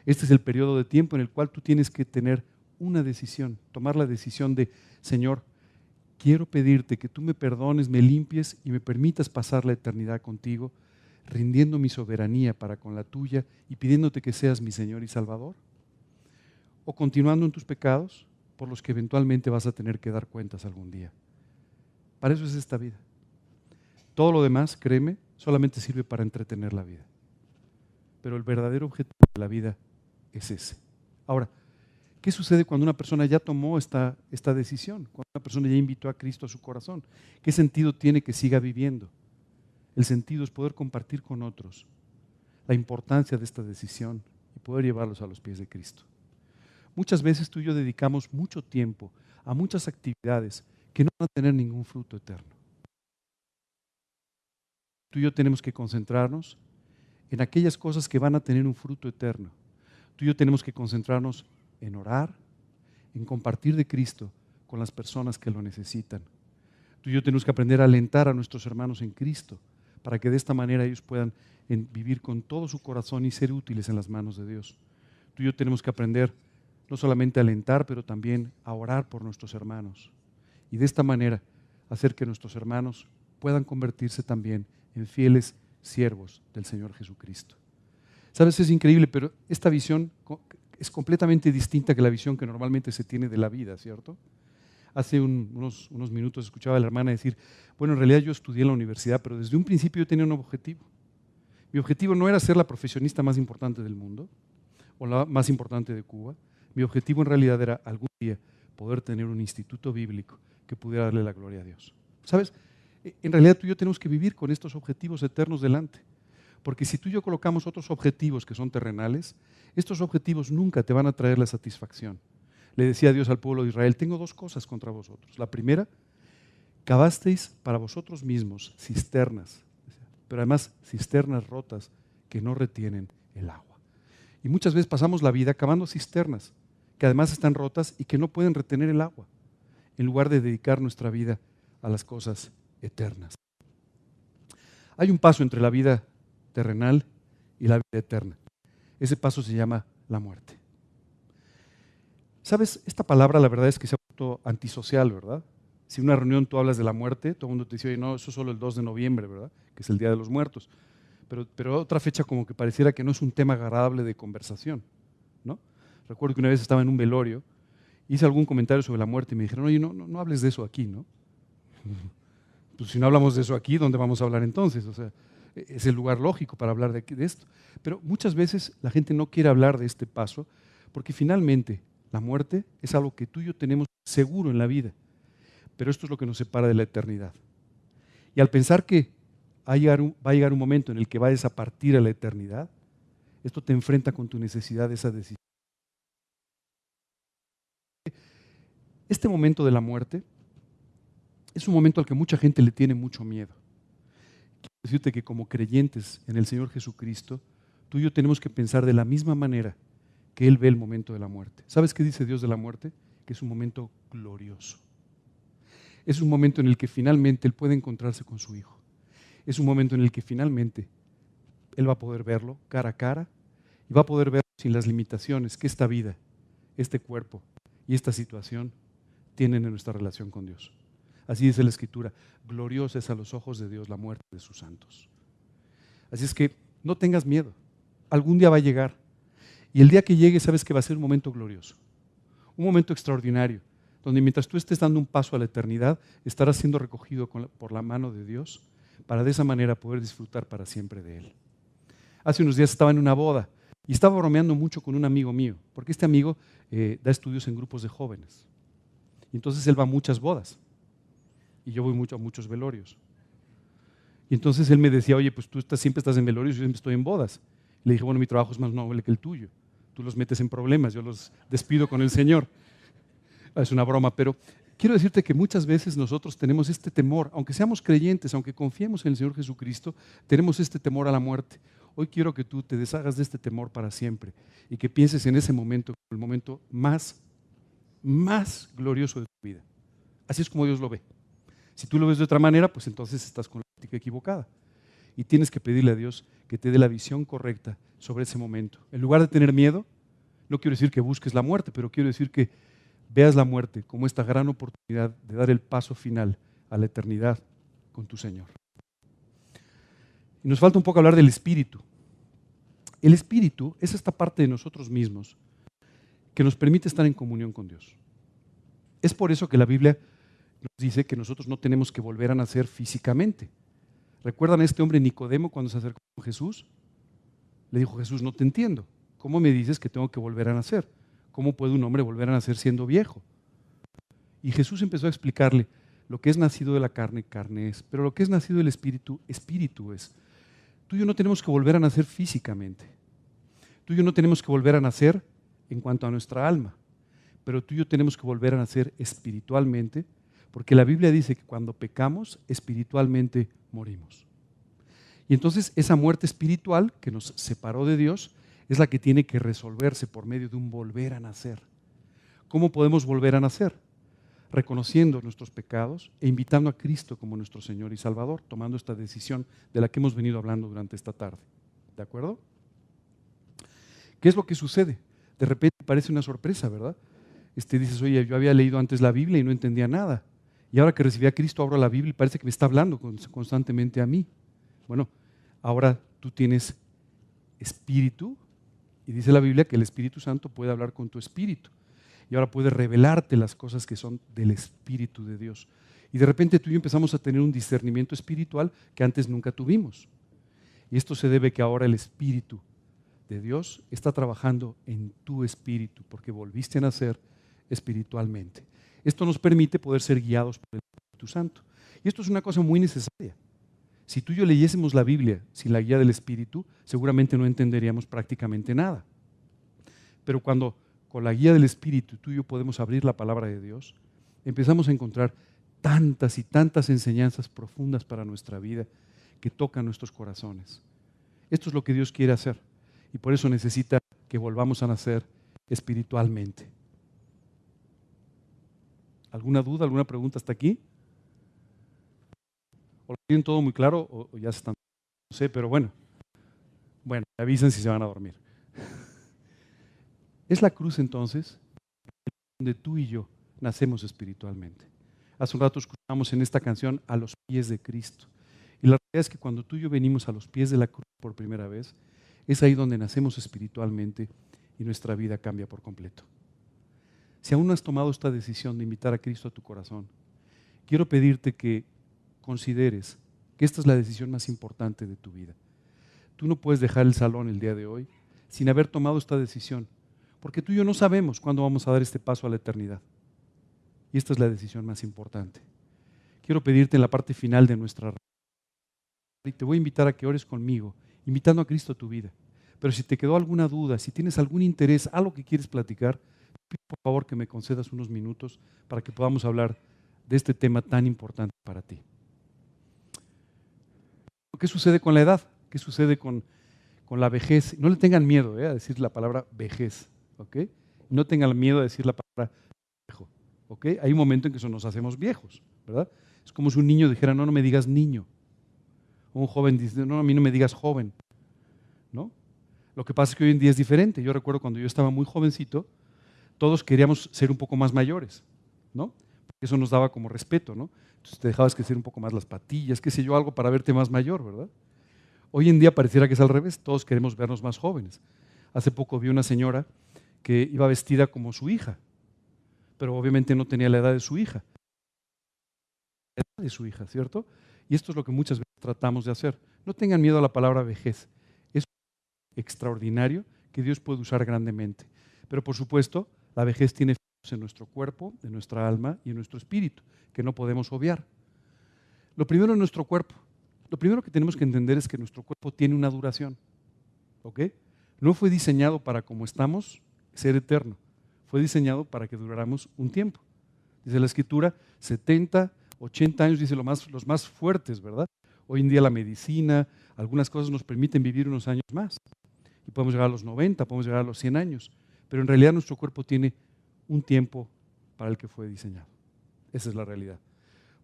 Este es el periodo de tiempo en el cual tú tienes que tener una decisión, tomar la decisión de, Señor, quiero pedirte que tú me perdones, me limpies y me permitas pasar la eternidad contigo, rindiendo mi soberanía para con la tuya y pidiéndote que seas mi Señor y Salvador. O continuando en tus pecados, por los que eventualmente vas a tener que dar cuentas algún día. Para eso es esta vida. Todo lo demás, créeme, solamente sirve para entretener la vida. Pero el verdadero objetivo de la vida es ese. Ahora, ¿qué sucede cuando una persona ya tomó esta decisión? Cuando una persona ya invitó a Cristo a su corazón. ¿Qué sentido tiene que siga viviendo? El sentido es poder compartir con otros la importancia de esta decisión y poder llevarlos a los pies de Cristo. Muchas veces tú y yo dedicamos mucho tiempo a muchas actividades que no van a tener ningún fruto eterno. Tú y yo tenemos que concentrarnos en aquellas cosas que van a tener un fruto eterno. Tú y yo tenemos que concentrarnos en orar, en compartir de Cristo con las personas que lo necesitan. Tú y yo tenemos que aprender a alentar a nuestros hermanos en Cristo para que de esta manera ellos puedan vivir con todo su corazón y ser útiles en las manos de Dios. Tú y yo tenemos que aprender no solamente a alentar, pero también a orar por nuestros hermanos. Y de esta manera hacer que nuestros hermanos puedan convertirse también en fieles siervos del Señor Jesucristo. Sabes, es increíble, pero esta visión es completamente distinta que la visión que normalmente se tiene de la vida, ¿cierto? Hace unos minutos escuchaba a la hermana decir, bueno, en realidad yo estudié en la universidad, pero desde un principio yo tenía un objetivo. Mi objetivo no era ser la profesionista más importante del mundo o la más importante de Cuba. Mi objetivo en realidad era algún día poder tener un instituto bíblico que pudiera darle la gloria a Dios. ¿Sabes? En realidad tú y yo tenemos que vivir con estos objetivos eternos delante. Porque si tú y yo colocamos otros objetivos que son terrenales, estos objetivos nunca te van a traer la satisfacción. Le decía Dios al pueblo de Israel, tengo dos cosas contra vosotros. La primera, cavasteis para vosotros mismos cisternas, pero además cisternas rotas que no retienen el agua. Y muchas veces pasamos la vida cavando cisternas que además están rotas y que no pueden retener el agua, en lugar de dedicar nuestra vida a las cosas eternas. Hay un paso entre la vida terrenal y la vida eterna. Ese paso se llama la muerte. ¿Sabes? Esta palabra la verdad es que se ha vuelto antisocial, ¿verdad? Si en una reunión tú hablas de la muerte, todo el mundo te dice, oye, no, eso es solo el 2 de noviembre, ¿verdad? Que es el Día de los Muertos. Pero otra fecha como que pareciera que no es un tema agradable de conversación, ¿no? Recuerdo que una vez estaba en un velorio, hice algún comentario sobre la muerte y me dijeron, oye, no hables de eso aquí, ¿no? Pues si no hablamos de eso aquí, ¿dónde vamos a hablar entonces? O sea, es el lugar lógico para hablar de esto. Pero muchas veces la gente no quiere hablar de este paso porque finalmente la muerte es algo que tú y yo tenemos seguro en la vida. Pero esto es lo que nos separa de la eternidad. Y al pensar que va a llegar un momento en el que vayas a partir a la eternidad, esto te enfrenta con tu necesidad de esa decisión. Este momento de la muerte es un momento al que mucha gente le tiene mucho miedo. Quiero decirte que como creyentes en el Señor Jesucristo, tú y yo tenemos que pensar de la misma manera que Él ve el momento de la muerte. ¿Sabes qué dice Dios de la muerte? Que es un momento glorioso. Es un momento en el que finalmente Él puede encontrarse con su Hijo. Es un momento en el que finalmente Él va a poder verlo cara a cara y va a poder verlo sin las limitaciones que esta vida, este cuerpo y esta situación tienen en nuestra relación con Dios. Así dice la Escritura, gloriosa es a los ojos de Dios la muerte de sus santos. Así es que no tengas miedo, algún día va a llegar. Y el día que llegue, sabes que va a ser un momento glorioso, un momento extraordinario, donde mientras tú estés dando un paso a la eternidad, estarás siendo recogido por la mano de Dios para de esa manera poder disfrutar para siempre de Él. Hace unos días estaba en una boda y estaba bromeando mucho con un amigo mío, porque este amigo da estudios en grupos de jóvenes. Y entonces él va a muchas bodas. Y yo voy a muchos velorios. Y entonces él me decía, oye, pues tú siempre estás en velorios, yo siempre estoy en bodas. Y le dije, bueno, mi trabajo es más noble que el tuyo. Tú los metes en problemas, yo los despido con el Señor. Es una broma, pero quiero decirte que muchas veces nosotros tenemos este temor, aunque seamos creyentes, aunque confiemos en el Señor Jesucristo, tenemos este temor a la muerte. Hoy quiero que tú te deshagas de este temor para siempre y que pienses en ese momento, el momento más glorioso de tu vida. Así es como Dios lo ve. Si tú lo ves de otra manera, pues entonces estás con la ética equivocada. Y tienes que pedirle a Dios que te dé la visión correcta sobre ese momento. En lugar de tener miedo, no quiero decir que busques la muerte, pero quiero decir que veas la muerte como esta gran oportunidad de dar el paso final a la eternidad con tu Señor. Y nos falta un poco hablar del Espíritu. El Espíritu es esta parte de nosotros mismos que nos permite estar en comunión con Dios. Es por eso que la Biblia nos dice que nosotros no tenemos que volver a nacer físicamente. ¿Recuerdan a este hombre Nicodemo cuando se acercó a Jesús? Le dijo Jesús, no te entiendo. ¿Cómo me dices que tengo que volver a nacer? ¿Cómo puede un hombre volver a nacer siendo viejo? Y Jesús empezó a explicarle, lo que es nacido de la carne, carne es, pero lo que es nacido del Espíritu, Espíritu es. Tú y yo no tenemos que volver a nacer físicamente. Tú y yo no tenemos que volver a nacer en cuanto a nuestra alma, pero tú y yo tenemos que volver a nacer espiritualmente, porque la Biblia dice que cuando pecamos, espiritualmente morimos. Y entonces esa muerte espiritual que nos separó de Dios es la que tiene que resolverse por medio de un volver a nacer. ¿Cómo podemos volver a nacer? Reconociendo nuestros pecados e invitando a Cristo como nuestro Señor y Salvador, tomando esta decisión de la que hemos venido hablando durante esta tarde. ¿De acuerdo? ¿Qué es lo que sucede? De repente parece una sorpresa, ¿verdad? Dices, oye, yo había leído antes la Biblia y no entendía nada. Y ahora que recibí a Cristo, abro la Biblia y parece que me está hablando constantemente a mí. Bueno, ahora tú tienes espíritu y dice la Biblia que el Espíritu Santo puede hablar con tu espíritu. Y ahora puede revelarte las cosas que son del Espíritu de Dios. Y de repente tú y yo empezamos a tener un discernimiento espiritual que antes nunca tuvimos. Y esto se debe que ahora el Espíritu de Dios está trabajando en tu espíritu, porque volviste a nacer espiritualmente. Esto nos permite poder ser guiados por el Espíritu Santo. Y esto es una cosa muy necesaria. Si tú y yo leyésemos la Biblia sin la guía del Espíritu, seguramente no entenderíamos prácticamente nada. Pero cuando con la guía del Espíritu tú y yo podemos abrir la palabra de Dios, empezamos a encontrar tantas y tantas enseñanzas profundas para nuestra vida que tocan nuestros corazones. Esto es lo que Dios quiere hacer y por eso necesita que volvamos a nacer espiritualmente. ¿Alguna duda, alguna pregunta hasta aquí? ¿O lo tienen todo muy claro o ya se están? No sé, pero bueno, me avisan si se van a dormir. Es la cruz entonces donde tú y yo nacemos espiritualmente. Hace un rato escuchamos en esta canción a los pies de Cristo. Y la realidad es que cuando tú y yo venimos a los pies de la cruz por primera vez, es ahí donde nacemos espiritualmente y nuestra vida cambia por completo. Si aún no has tomado esta decisión de invitar a Cristo a tu corazón, quiero pedirte que consideres que esta es la decisión más importante de tu vida. Tú no puedes dejar el salón el día de hoy sin haber tomado esta decisión, porque tú y yo no sabemos cuándo vamos a dar este paso a la eternidad. Y esta es la decisión más importante. Quiero pedirte en la parte final de nuestra reunión, y te voy a invitar a que ores conmigo, invitando a Cristo a tu vida. Pero si te quedó alguna duda, si tienes algún interés, algo que quieres platicar, te pido por favor que me concedas unos minutos para que podamos hablar de este tema tan importante para ti. ¿Qué sucede con la edad? ¿Qué sucede con la vejez? No le tengan miedo a decir la palabra vejez, ¿ok? No tengan miedo a decir la palabra viejo, ¿ok? Hay un momento en que nos hacemos viejos, ¿verdad? Es como si un niño dijera, no me digas niño. O un joven dice, no, a mí no me digas joven, ¿no? Lo que pasa es que hoy en día es diferente. Yo recuerdo cuando yo estaba muy jovencito, todos queríamos ser un poco más mayores, ¿no? Porque eso nos daba como respeto, ¿no? Entonces te dejabas crecer un poco más las patillas, qué sé yo, algo para verte más mayor, ¿verdad? Hoy en día pareciera que es al revés, todos queremos vernos más jóvenes. Hace poco vi una señora que iba vestida como su hija, pero obviamente no tenía la edad de su hija. La edad de su hija, ¿cierto? Y esto es lo que muchas veces tratamos de hacer. No tengan miedo a la palabra vejez. Es extraordinario que Dios puede usar grandemente. Pero por supuesto, la vejez tiene efectos en nuestro cuerpo, en nuestra alma y en nuestro espíritu, que no podemos obviar. Lo primero en nuestro cuerpo. Lo primero que tenemos que entender es que nuestro cuerpo tiene una duración. ¿Ok? No fue diseñado para, como estamos, ser eterno. Fue diseñado para que duráramos un tiempo. Dice la Escritura, 70, 80 años, dice los más fuertes, ¿verdad? Hoy en día la medicina, algunas cosas nos permiten vivir unos años más. Y podemos llegar a los 90, podemos llegar a los 100 años. Pero en realidad nuestro cuerpo tiene un tiempo para el que fue diseñado. Esa es la realidad.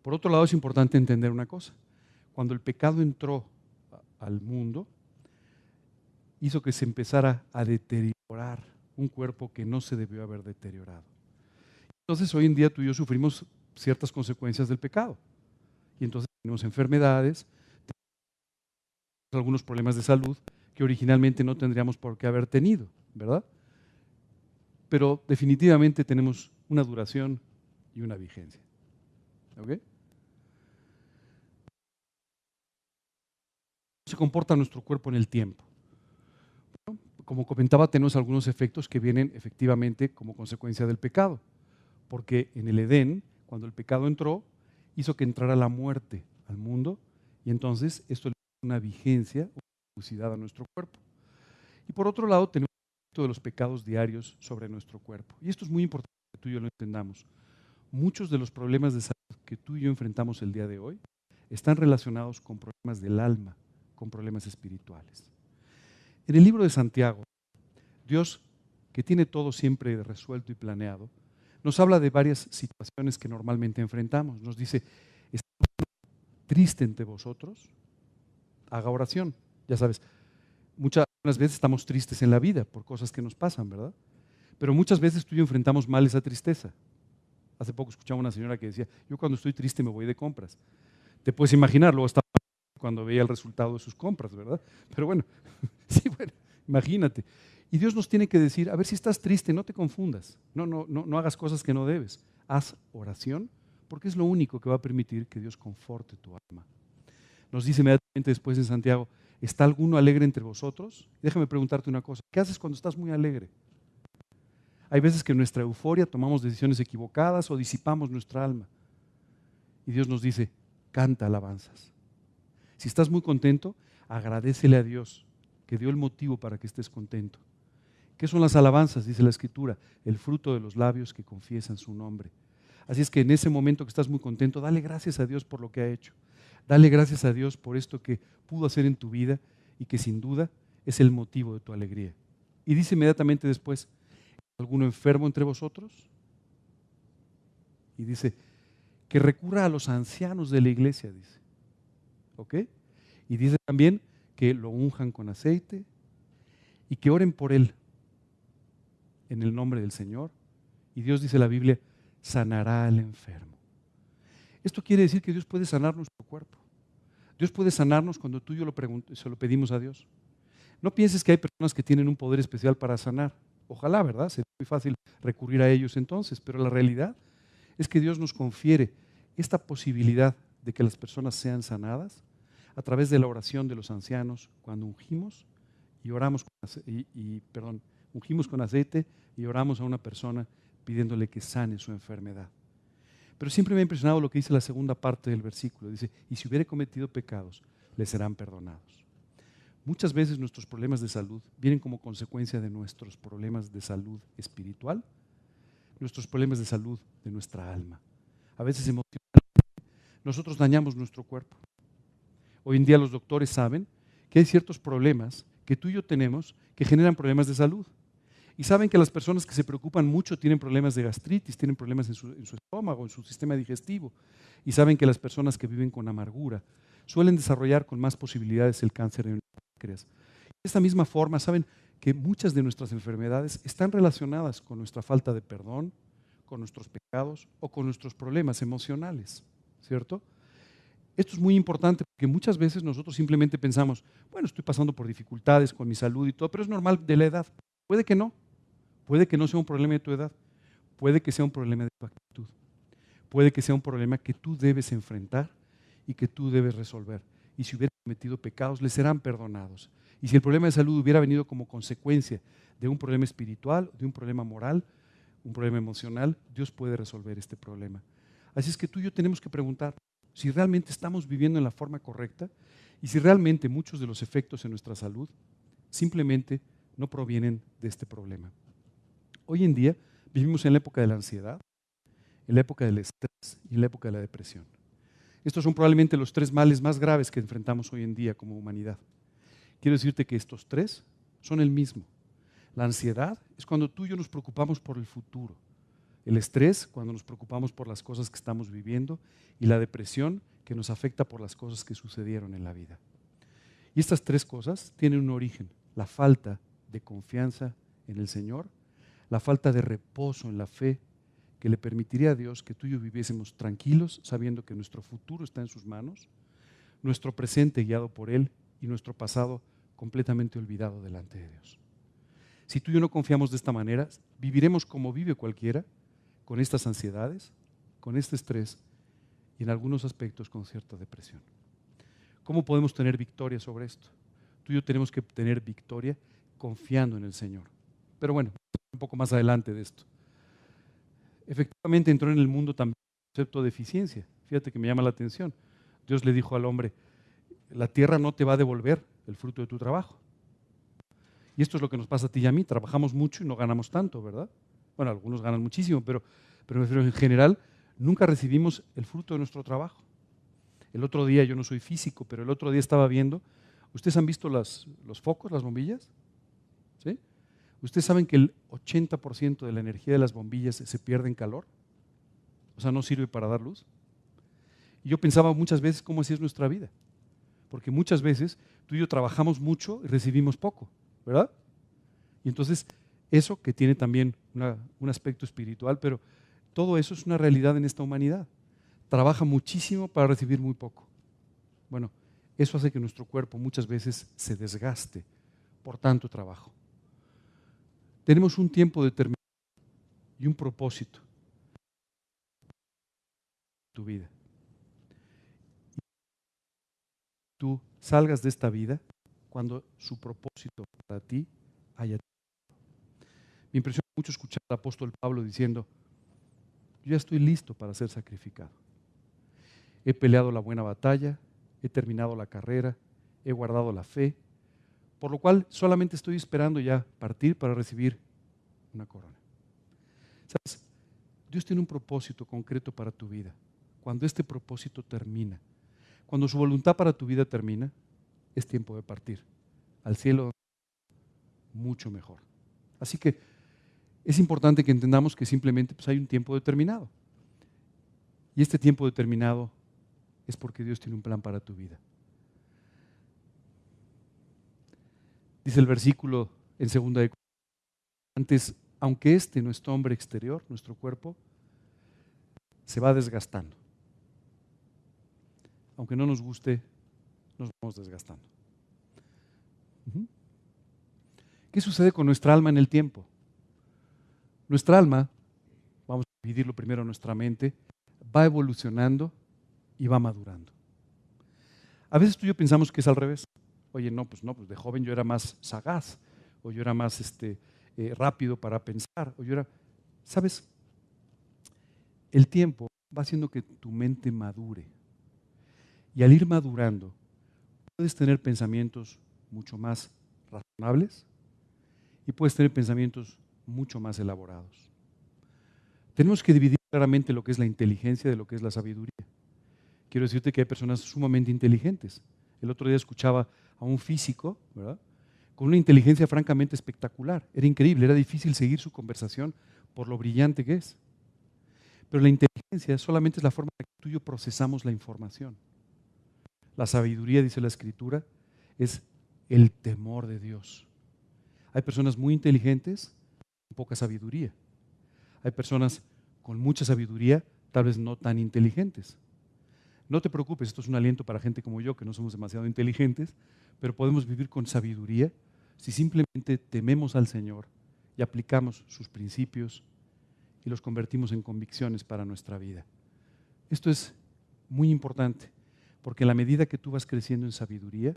Por otro lado, es importante entender una cosa. Cuando el pecado entró al mundo, hizo que se empezara a deteriorar un cuerpo que no se debió haber deteriorado. Entonces, hoy en día tú y yo sufrimos ciertas consecuencias del pecado. Y entonces tenemos enfermedades, tenemos algunos problemas de salud que originalmente no tendríamos por qué haber tenido, ¿verdad? Pero definitivamente tenemos una duración y una vigencia. ¿Ok? ¿Cómo se comporta nuestro cuerpo en el tiempo? Bueno, como comentaba, tenemos algunos efectos que vienen efectivamente como consecuencia del pecado. Porque en el Edén, cuando el pecado entró, hizo que entrara la muerte al mundo y entonces esto le dio una vigencia, una caducidad a nuestro cuerpo. Y por otro lado, tenemos el efecto de los pecados diarios sobre nuestro cuerpo. Y esto es muy importante que tú y yo lo entendamos. Muchos de los problemas de salud que tú y yo enfrentamos el día de hoy están relacionados con problemas del alma, con problemas espirituales. En el libro de Santiago, Dios, que tiene todo siempre resuelto y planeado, nos habla de varias situaciones que normalmente enfrentamos. Nos dice, ¿está triste entre vosotros? Haga oración. Ya sabes, muchas veces estamos tristes en la vida por cosas que nos pasan, ¿verdad? Pero muchas veces tú y yo enfrentamos mal esa tristeza. Hace poco escuchaba una señora que decía, yo cuando estoy triste me voy de compras. Te puedes imaginar, luego estaba cuando veía el resultado de sus compras, ¿verdad? Pero bueno, sí, bueno, imagínate. Y Dios nos tiene que decir, a ver, si estás triste, no te confundas, no hagas cosas que no debes. Haz oración, porque es lo único que va a permitir que Dios conforte tu alma. Nos dice inmediatamente después en Santiago, ¿está alguno alegre entre vosotros? Déjame preguntarte una cosa, ¿qué haces cuando estás muy alegre? Hay veces que en nuestra euforia tomamos decisiones equivocadas o disipamos nuestra alma. Y Dios nos dice, canta alabanzas. Si estás muy contento, agradécele a Dios que dio el motivo para que estés contento. ¿Qué son las alabanzas? Dice la Escritura, el fruto de los labios que confiesan su nombre. Así es que en ese momento que estás muy contento, dale gracias a Dios por lo que ha hecho. Dale gracias a Dios por esto que pudo hacer en tu vida y que sin duda es el motivo de tu alegría. Y dice inmediatamente después, ¿alguno enfermo entre vosotros? Y dice, que recurra a los ancianos de la iglesia, dice. ¿Ok? Y dice también que lo unjan con aceite y que oren por él en el nombre del Señor. Y Dios, dice la Biblia, sanará al enfermo. Esto quiere decir que Dios puede sanar nuestro cuerpo. Dios puede sanarnos cuando tú y yo se lo pedimos a Dios. No pienses que hay personas que tienen un poder especial para sanar. Ojalá, ¿verdad? Sería muy fácil recurrir a ellos entonces, pero la realidad es que Dios nos confiere esta posibilidad de que las personas sean sanadas a través de la oración de los ancianos cuando ungimos y oramos ungimos con aceite y oramos a una persona pidiéndole que sane su enfermedad. Pero siempre me ha impresionado lo que dice la segunda parte del versículo. Dice, y si hubiere cometido pecados, le serán perdonados. Muchas veces nuestros problemas de salud vienen como consecuencia de nuestros problemas de salud espiritual, nuestros problemas de salud de nuestra alma. A veces emocionalmente nosotros dañamos nuestro cuerpo. Hoy en día los doctores saben que hay ciertos problemas que tú y yo tenemos que generan problemas de salud. Y saben que las personas que se preocupan mucho tienen problemas de gastritis, tienen problemas en su estómago, en su sistema digestivo. Y saben que las personas que viven con amargura suelen desarrollar con más posibilidades el cáncer en el páncreas. De esta misma forma, saben que muchas de nuestras enfermedades están relacionadas con nuestra falta de perdón, con nuestros pecados o con nuestros problemas emocionales, ¿cierto? Esto es muy importante porque muchas veces nosotros simplemente pensamos, bueno, estoy pasando por dificultades con mi salud y todo, pero es normal de la edad. Puede que no sea un problema de tu edad, puede que sea un problema de tu actitud, puede que sea un problema que tú debes enfrentar y que tú debes resolver. Y si hubiera cometido pecados, le serán perdonados. Y si el problema de salud hubiera venido como consecuencia de un problema espiritual, de un problema moral, un problema emocional, Dios puede resolver este problema. Así es que tú y yo tenemos que preguntar si realmente estamos viviendo en la forma correcta y si realmente muchos de los efectos en nuestra salud simplemente no provienen de este problema. Hoy en día vivimos en la época de la ansiedad, en la época del estrés y en la época de la depresión. Estos son probablemente los tres males más graves que enfrentamos hoy en día como humanidad. Quiero decirte que estos tres son el mismo. La ansiedad es cuando tú y yo nos preocupamos por el futuro. El estrés, cuando nos preocupamos por las cosas que estamos viviendo. Y la depresión, que nos afecta por las cosas que sucedieron en la vida. Y estas tres cosas tienen un origen: la falta de confianza en el Señor, la falta de reposo en la fe que le permitiría a Dios que tú y yo viviésemos tranquilos, sabiendo que nuestro futuro está en sus manos, nuestro presente guiado por Él y nuestro pasado completamente olvidado delante de Dios. Si tú y yo no confiamos de esta manera, viviremos como vive cualquiera, con estas ansiedades, con este estrés y en algunos aspectos con cierta depresión. ¿Cómo podemos tener victoria sobre esto? Tú y yo tenemos que tener victoria confiando en el Señor. Pero bueno, un poco más adelante de esto. Efectivamente entró en el mundo también el concepto de eficiencia. Fíjate que me llama la atención. Dios le dijo al hombre, la tierra no te va a devolver el fruto de tu trabajo. Y esto es lo que nos pasa a ti y a mí. Trabajamos mucho y no ganamos tanto, ¿verdad? Bueno, algunos ganan muchísimo, pero en general nunca recibimos el fruto de nuestro trabajo. El otro día, yo no soy físico, pero el otro día estaba viendo, ¿ustedes han visto los focos, las bombillas? ¿Sí? ¿Ustedes saben que el 80% de la energía de las bombillas se pierde en calor? O sea, no sirve para dar luz. Y yo pensaba muchas veces cómo así es nuestra vida. Porque muchas veces tú y yo trabajamos mucho y recibimos poco, ¿verdad? Y entonces, eso que tiene también un aspecto espiritual, pero todo eso es una realidad en esta humanidad. Trabaja muchísimo para recibir muy poco. Bueno, eso hace que nuestro cuerpo muchas veces se desgaste por tanto trabajo. Tenemos un tiempo determinado y un propósito en tu vida. Tú salgas de esta vida cuando su propósito para ti haya terminado. Me impresiona mucho escuchar al apóstol Pablo diciendo, yo ya estoy listo para ser sacrificado. He peleado la buena batalla, he terminado la carrera, he guardado la fe, por lo cual solamente estoy esperando ya partir para recibir una corona. ¿Sabes? Dios tiene un propósito concreto para tu vida. Cuando este propósito termina, cuando su voluntad para tu vida termina, es tiempo de partir al cielo mucho mejor. Así que es importante que entendamos que simplemente pues, hay un tiempo determinado. Y este tiempo determinado es porque Dios tiene un plan para tu vida. Dice el versículo en 2 de Corintios, antes, aunque nuestro hombre exterior, nuestro cuerpo, se va desgastando. Aunque no nos guste, nos vamos desgastando. ¿Qué sucede con nuestra alma en el tiempo? Nuestra alma, vamos a dividirlo primero en nuestra mente, va evolucionando y va madurando. A veces tú y yo pensamos que es al revés. Oye, pues de joven yo era más sagaz, o yo era más rápido para pensar, o yo era... ¿Sabes? El tiempo va haciendo que tu mente madure. Y al ir madurando, puedes tener pensamientos mucho más razonables y puedes tener pensamientos mucho más elaborados. Tenemos que dividir claramente lo que es la inteligencia de lo que es la sabiduría. Quiero decirte que hay personas sumamente inteligentes. El otro día escuchaba a un físico, ¿verdad?, con una inteligencia francamente espectacular. Era increíble, era difícil seguir su conversación por lo brillante que es. Pero la inteligencia solamente es la forma en que tú y yo procesamos la información. La sabiduría, dice la Escritura, es el temor de Dios. Hay personas muy inteligentes con poca sabiduría. Hay personas con mucha sabiduría, tal vez no tan inteligentes. No te preocupes, esto es un aliento para gente como yo, que no somos demasiado inteligentes, pero podemos vivir con sabiduría si simplemente tememos al Señor y aplicamos sus principios y los convertimos en convicciones para nuestra vida. Esto es muy importante, porque a la medida que tú vas creciendo en sabiduría,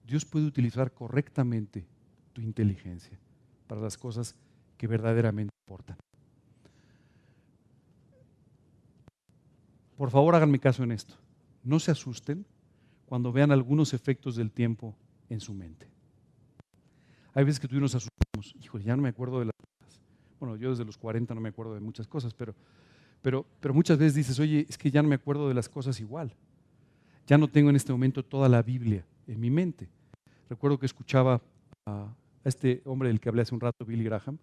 Dios puede utilizar correctamente tu inteligencia para las cosas que verdaderamente importan. Por favor, háganme caso en esto. No se asusten cuando vean algunos efectos del tiempo en su mente. Hay veces que tú y yo nos asustamos. Híjole, ya no me acuerdo de las cosas. Bueno, yo desde los 40 no me acuerdo de muchas cosas, pero muchas veces dices, oye, es que ya no me acuerdo de las cosas igual. Ya no tengo en este momento toda la Biblia en mi mente. Recuerdo que escuchaba a este hombre del que hablé hace un rato, Billy Graham,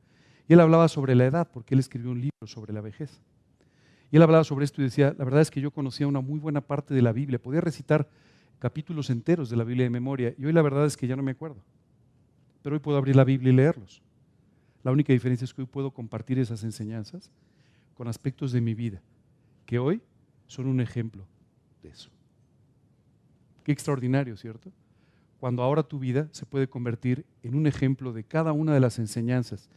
y él hablaba sobre la edad, porque él escribió un libro sobre la vejez. Y él hablaba sobre esto y decía, la verdad es que yo conocía una muy buena parte de la Biblia, podía recitar capítulos enteros de la Biblia de memoria, y hoy la verdad es que ya no me acuerdo. Pero hoy puedo abrir la Biblia y leerlos. La única diferencia es que hoy puedo compartir esas enseñanzas con aspectos de mi vida, que hoy son un ejemplo de eso. Qué extraordinario, ¿cierto? Cuando ahora tu vida se puede convertir en un ejemplo de cada una de las enseñanzas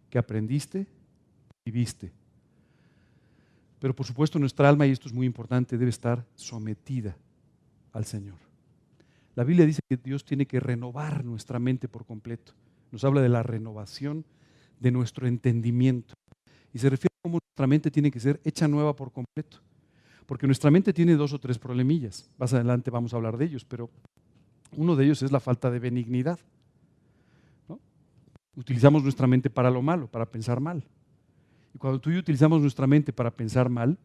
que aprendiste y viste. Pero por supuesto nuestra alma, y esto es muy importante, debe estar sometida al Señor. La Biblia dice que Dios tiene que renovar nuestra mente por completo. Nos habla de la renovación de nuestro entendimiento. Y se refiere a cómo nuestra mente tiene que ser hecha nueva por completo. Porque nuestra mente tiene 2 o 3 problemillas. Más adelante vamos a hablar de ellos, pero uno de ellos es la falta de benignidad, ¿no? Utilizamos nuestra mente para lo malo, para pensar mal. Y cuando tú y yo utilizamos nuestra mente para pensar mal,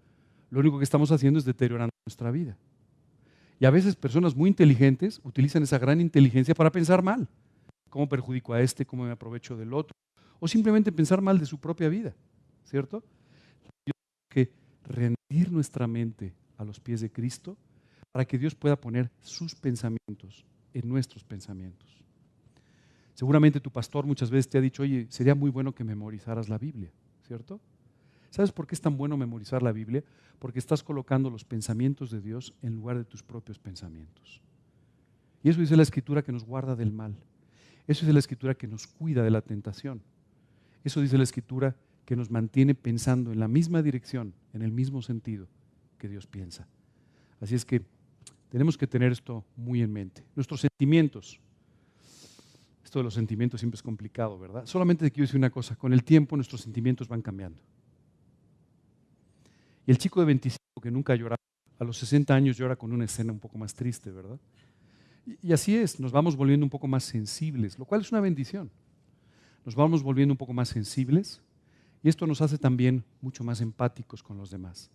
lo único que estamos haciendo es deteriorando nuestra vida. Y a veces personas muy inteligentes utilizan esa gran inteligencia para pensar mal. ¿Cómo perjudico a este? ¿Cómo me aprovecho del otro? O simplemente pensar mal de su propia vida, ¿cierto? Yo tengo que rendir nuestra mente a los pies de Cristo para que Dios pueda poner sus pensamientos en nuestros pensamientos. Seguramente tu pastor muchas veces te ha dicho, oye, sería muy bueno que memorizaras la Biblia, ¿cierto? ¿Sabes por qué es tan bueno memorizar la Biblia? Porque estás colocando los pensamientos de Dios en lugar de tus propios pensamientos. Y eso dice la Escritura, que nos guarda del mal. Eso dice la Escritura, que nos cuida de la tentación. Eso dice la Escritura, que nos mantiene pensando en la misma dirección, en el mismo sentido que Dios piensa. Así es que tenemos que tener esto muy en mente. Nuestros sentimientos. Esto de los sentimientos siempre es complicado, ¿verdad? Solamente te quiero decir una cosa, con el tiempo nuestros sentimientos van cambiando. Y el chico de 25 que nunca lloraba, a los 60 años llora con una escena un poco más triste, ¿verdad? Y así es, nos vamos volviendo un poco más sensibles, lo cual es una bendición. Nos vamos volviendo un poco más sensibles Y esto nos hace también mucho más empáticos con los demás.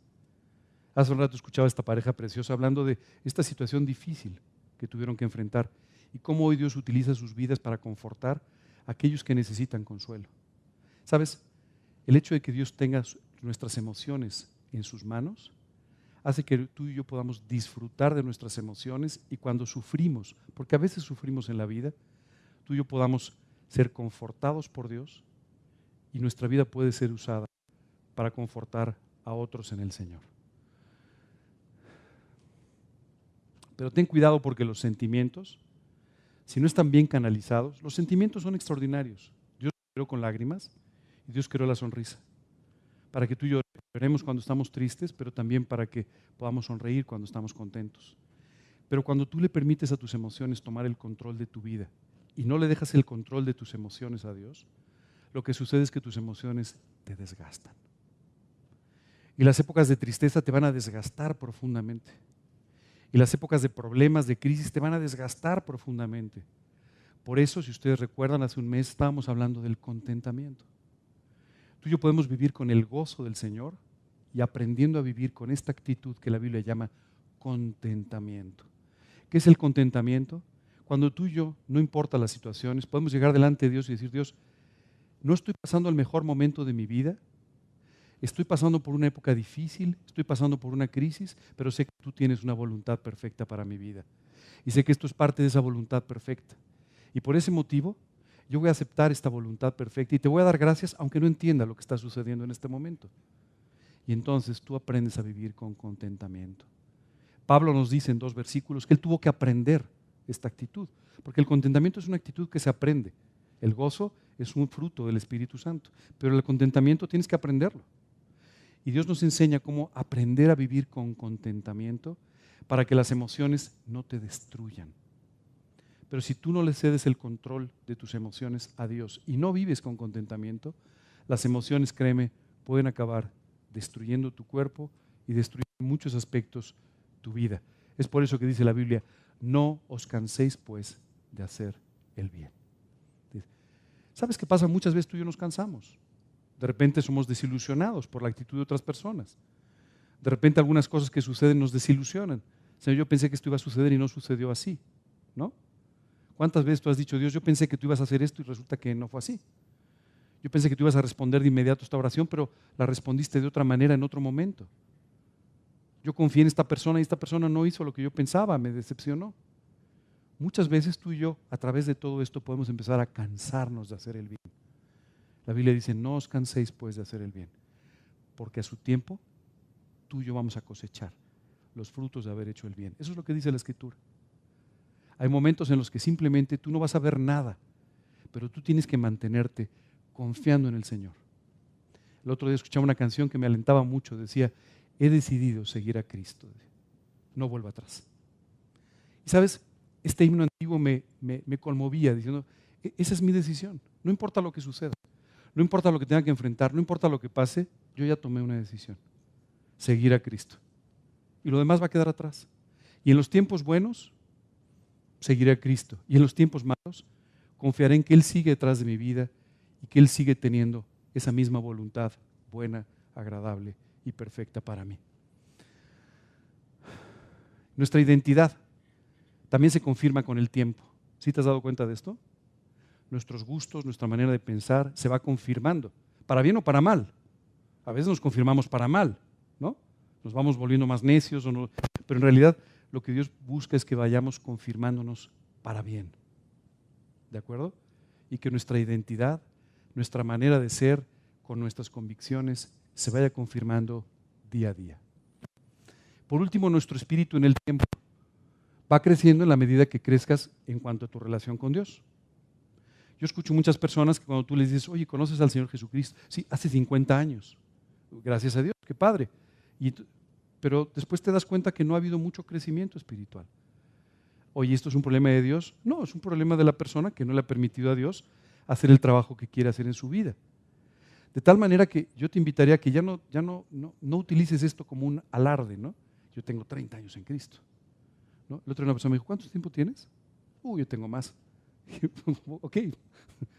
Hace un rato escuchaba a esta pareja preciosa hablando de esta situación difícil que tuvieron que enfrentar y cómo hoy Dios utiliza sus vidas para confortar a aquellos que necesitan consuelo. ¿Sabes? El hecho de que Dios tenga nuestras emociones en sus manos hace que tú y yo podamos disfrutar de nuestras emociones, y cuando sufrimos, porque a veces sufrimos en la vida, tú y yo podamos ser confortados por Dios, y nuestra vida puede ser usada para confortar a otros en el Señor. Pero ten cuidado, porque los sentimientos, si no están bien canalizados, los sentimientos son extraordinarios. Dios creó con lágrimas y Dios creó la sonrisa, para que tú y yo lloremos cuando estamos tristes, pero también para que podamos sonreír cuando estamos contentos. Pero cuando tú le permites a tus emociones tomar el control de tu vida y no le dejas el control de tus emociones a Dios, lo que sucede es que tus emociones te desgastan. Y las épocas de tristeza te van a desgastar profundamente. Y las épocas de problemas, de crisis, te van a desgastar profundamente. Por eso, si ustedes recuerdan, hace un mes estábamos hablando del contentamiento. Tú y yo podemos vivir con el gozo del Señor y aprendiendo a vivir con esta actitud que la Biblia llama contentamiento. ¿Qué es el contentamiento? Cuando tú y yo, no importa las situaciones, podemos llegar delante de Dios y decir: Dios, no estoy pasando el mejor momento de mi vida, estoy pasando por una época difícil, estoy pasando por una crisis, pero sé que tú tienes una voluntad perfecta para mi vida. Y sé que esto es parte de esa voluntad perfecta. Y por ese motivo, yo voy a aceptar esta voluntad perfecta y te voy a dar gracias aunque no entienda lo que está sucediendo en este momento. Y entonces tú aprendes a vivir con contentamiento. Pablo nos dice en 2 versículos que él tuvo que aprender esta actitud, porque el contentamiento es una actitud que se aprende. El gozo es un fruto del Espíritu Santo, pero el contentamiento tienes que aprenderlo. Y Dios nos enseña cómo aprender a vivir con contentamiento para que las emociones no te destruyan. Pero si tú no le cedes el control de tus emociones a Dios y no vives con contentamiento, las emociones, créeme, pueden acabar destruyendo tu cuerpo y destruyendo en muchos aspectos tu vida. Es por eso que dice la Biblia: no os canséis pues de hacer el bien. ¿Sabes qué pasa? Muchas veces tú y yo nos cansamos. De repente somos desilusionados por la actitud de otras personas. De repente algunas cosas que suceden nos desilusionan. Señor, yo pensé que esto iba a suceder y no sucedió así, ¿no? ¿Cuántas veces tú has dicho: Dios, yo pensé que tú ibas a hacer esto y resulta que no fue así? Yo pensé que tú ibas a responder de inmediato esta oración, pero la respondiste de otra manera en otro momento. Yo confié en esta persona y esta persona no hizo lo que yo pensaba, me decepcionó. Muchas veces tú y yo, a través de todo esto, podemos empezar a cansarnos de hacer el bien. La Biblia dice: no os canséis pues de hacer el bien, porque a su tiempo tú y yo vamos a cosechar los frutos de haber hecho el bien. Eso es lo que dice la Escritura. Hay momentos en los que simplemente tú no vas a ver nada, pero tú tienes que mantenerte confiando en el Señor. El otro día escuchaba una canción que me alentaba mucho, decía: he decidido seguir a Cristo, no vuelvo atrás. Y sabes, este himno antiguo me conmovía diciendo: esa es mi decisión, no importa lo que suceda, no importa lo que tenga que enfrentar, no importa lo que pase, yo ya tomé una decisión: seguir a Cristo. Y lo demás va a quedar atrás. Y en los tiempos buenos, seguiré a Cristo. Y en los tiempos malos, confiaré en que Él sigue detrás de mi vida y que Él sigue teniendo esa misma voluntad buena, agradable y perfecta para mí. Nuestra identidad también se confirma con el tiempo. ¿Sí te has dado cuenta de esto? Nuestros gustos, nuestra manera de pensar se va confirmando, para bien o para mal. A veces nos confirmamos para mal, ¿no? Nos vamos volviendo más necios, pero en realidad lo que Dios busca es que vayamos confirmándonos para bien. ¿De acuerdo? Y que nuestra identidad, nuestra manera de ser, con nuestras convicciones, se vaya confirmando día a día. Por último, nuestro espíritu en el tiempo va creciendo en la medida que crezcas en cuanto a tu relación con Dios. Yo escucho muchas personas que cuando tú les dices: oye, ¿conoces al Señor Jesucristo? Sí, hace 50 años. Gracias a Dios, qué padre. Pero después te das cuenta que no ha habido mucho crecimiento espiritual. Oye, ¿esto es un problema de Dios? No, es un problema de la persona que no le ha permitido a Dios hacer el trabajo que quiere hacer en su vida. De tal manera que yo te invitaría a que ya no utilices esto como un alarde, ¿no? Yo tengo 30 años en Cristo, ¿no? El otro día una persona me dijo: ¿cuánto tiempo tienes? Yo tengo más. Ok,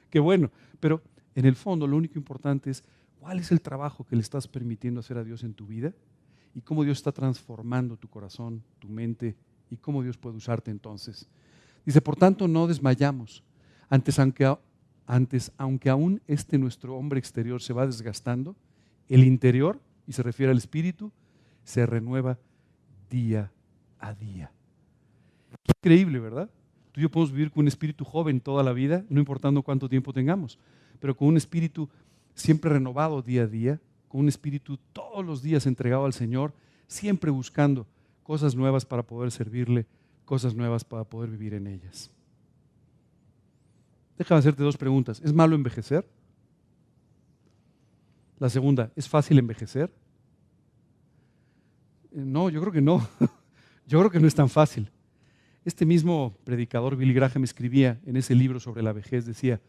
qué bueno. Pero en el fondo lo único importante es ¿Cuál es el trabajo que le estás permitiendo hacer a Dios en tu vida? Y cómo Dios está transformando tu corazón, tu mente, y cómo Dios puede usarte entonces. Dice, por tanto, no desmayamos. Antes, aunque aún nuestro hombre exterior se va desgastando, el interior, y se refiere al espíritu, se renueva día a día. Qué increíble, ¿verdad? Tú y yo podemos vivir con un espíritu joven toda la vida, no importando cuánto tiempo tengamos, pero con un espíritu siempre renovado día a día, con un espíritu todos los días entregado al Señor, siempre buscando cosas nuevas para poder servirle, cosas nuevas para poder vivir en ellas. Déjame hacerte dos preguntas. ¿Es malo envejecer? La segunda, ¿es fácil envejecer? No, yo creo que no. Yo creo que no es tan fácil. Este mismo predicador Billy Graham escribía en ese libro sobre la vejez, decía,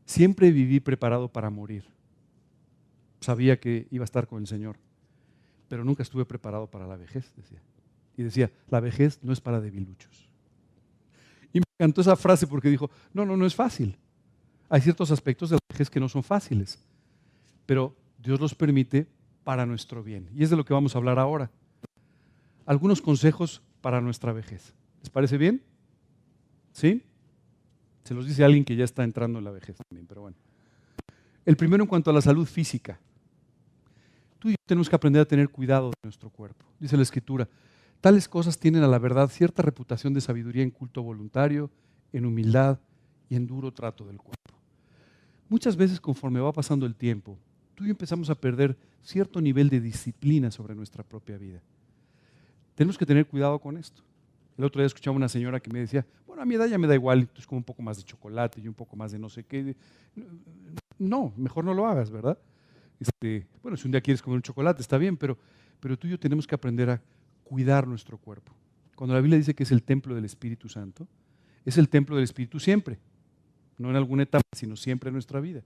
siempre viví preparado para morir. Sabía que iba a estar con el Señor, pero nunca estuve preparado para la vejez, decía. Y decía, la vejez no es para debiluchos. Y me encantó esa frase porque dijo, no es fácil. Hay ciertos aspectos de la vejez que no son fáciles, pero Dios los permite para nuestro bien. Y es de lo que vamos a hablar ahora. Algunos consejos para nuestra vejez. ¿Les parece bien? ¿Sí? Se los dice alguien que ya está entrando en la vejez también, pero bueno. El primero en cuanto a la salud física. Tú y yo tenemos que aprender a tener cuidado de nuestro cuerpo. Dice la Escritura, tales cosas tienen a la verdad cierta reputación de sabiduría en culto voluntario, en humildad y en duro trato del cuerpo. Muchas veces conforme va pasando el tiempo, tú y yo empezamos a perder cierto nivel de disciplina sobre nuestra propia vida. Tenemos que tener cuidado con esto. El otro día escuchaba una señora que me decía, bueno, a mi edad ya me da igual, entonces como un poco más de chocolate y un poco más de no sé qué. No, mejor no lo hagas, ¿verdad? Bueno, si un día quieres comer un chocolate, está bien, pero tú y yo tenemos que aprender a cuidar nuestro cuerpo. Cuando la Biblia dice que es el templo del Espíritu Santo, es el templo del Espíritu siempre, no en alguna etapa, sino siempre en nuestra vida.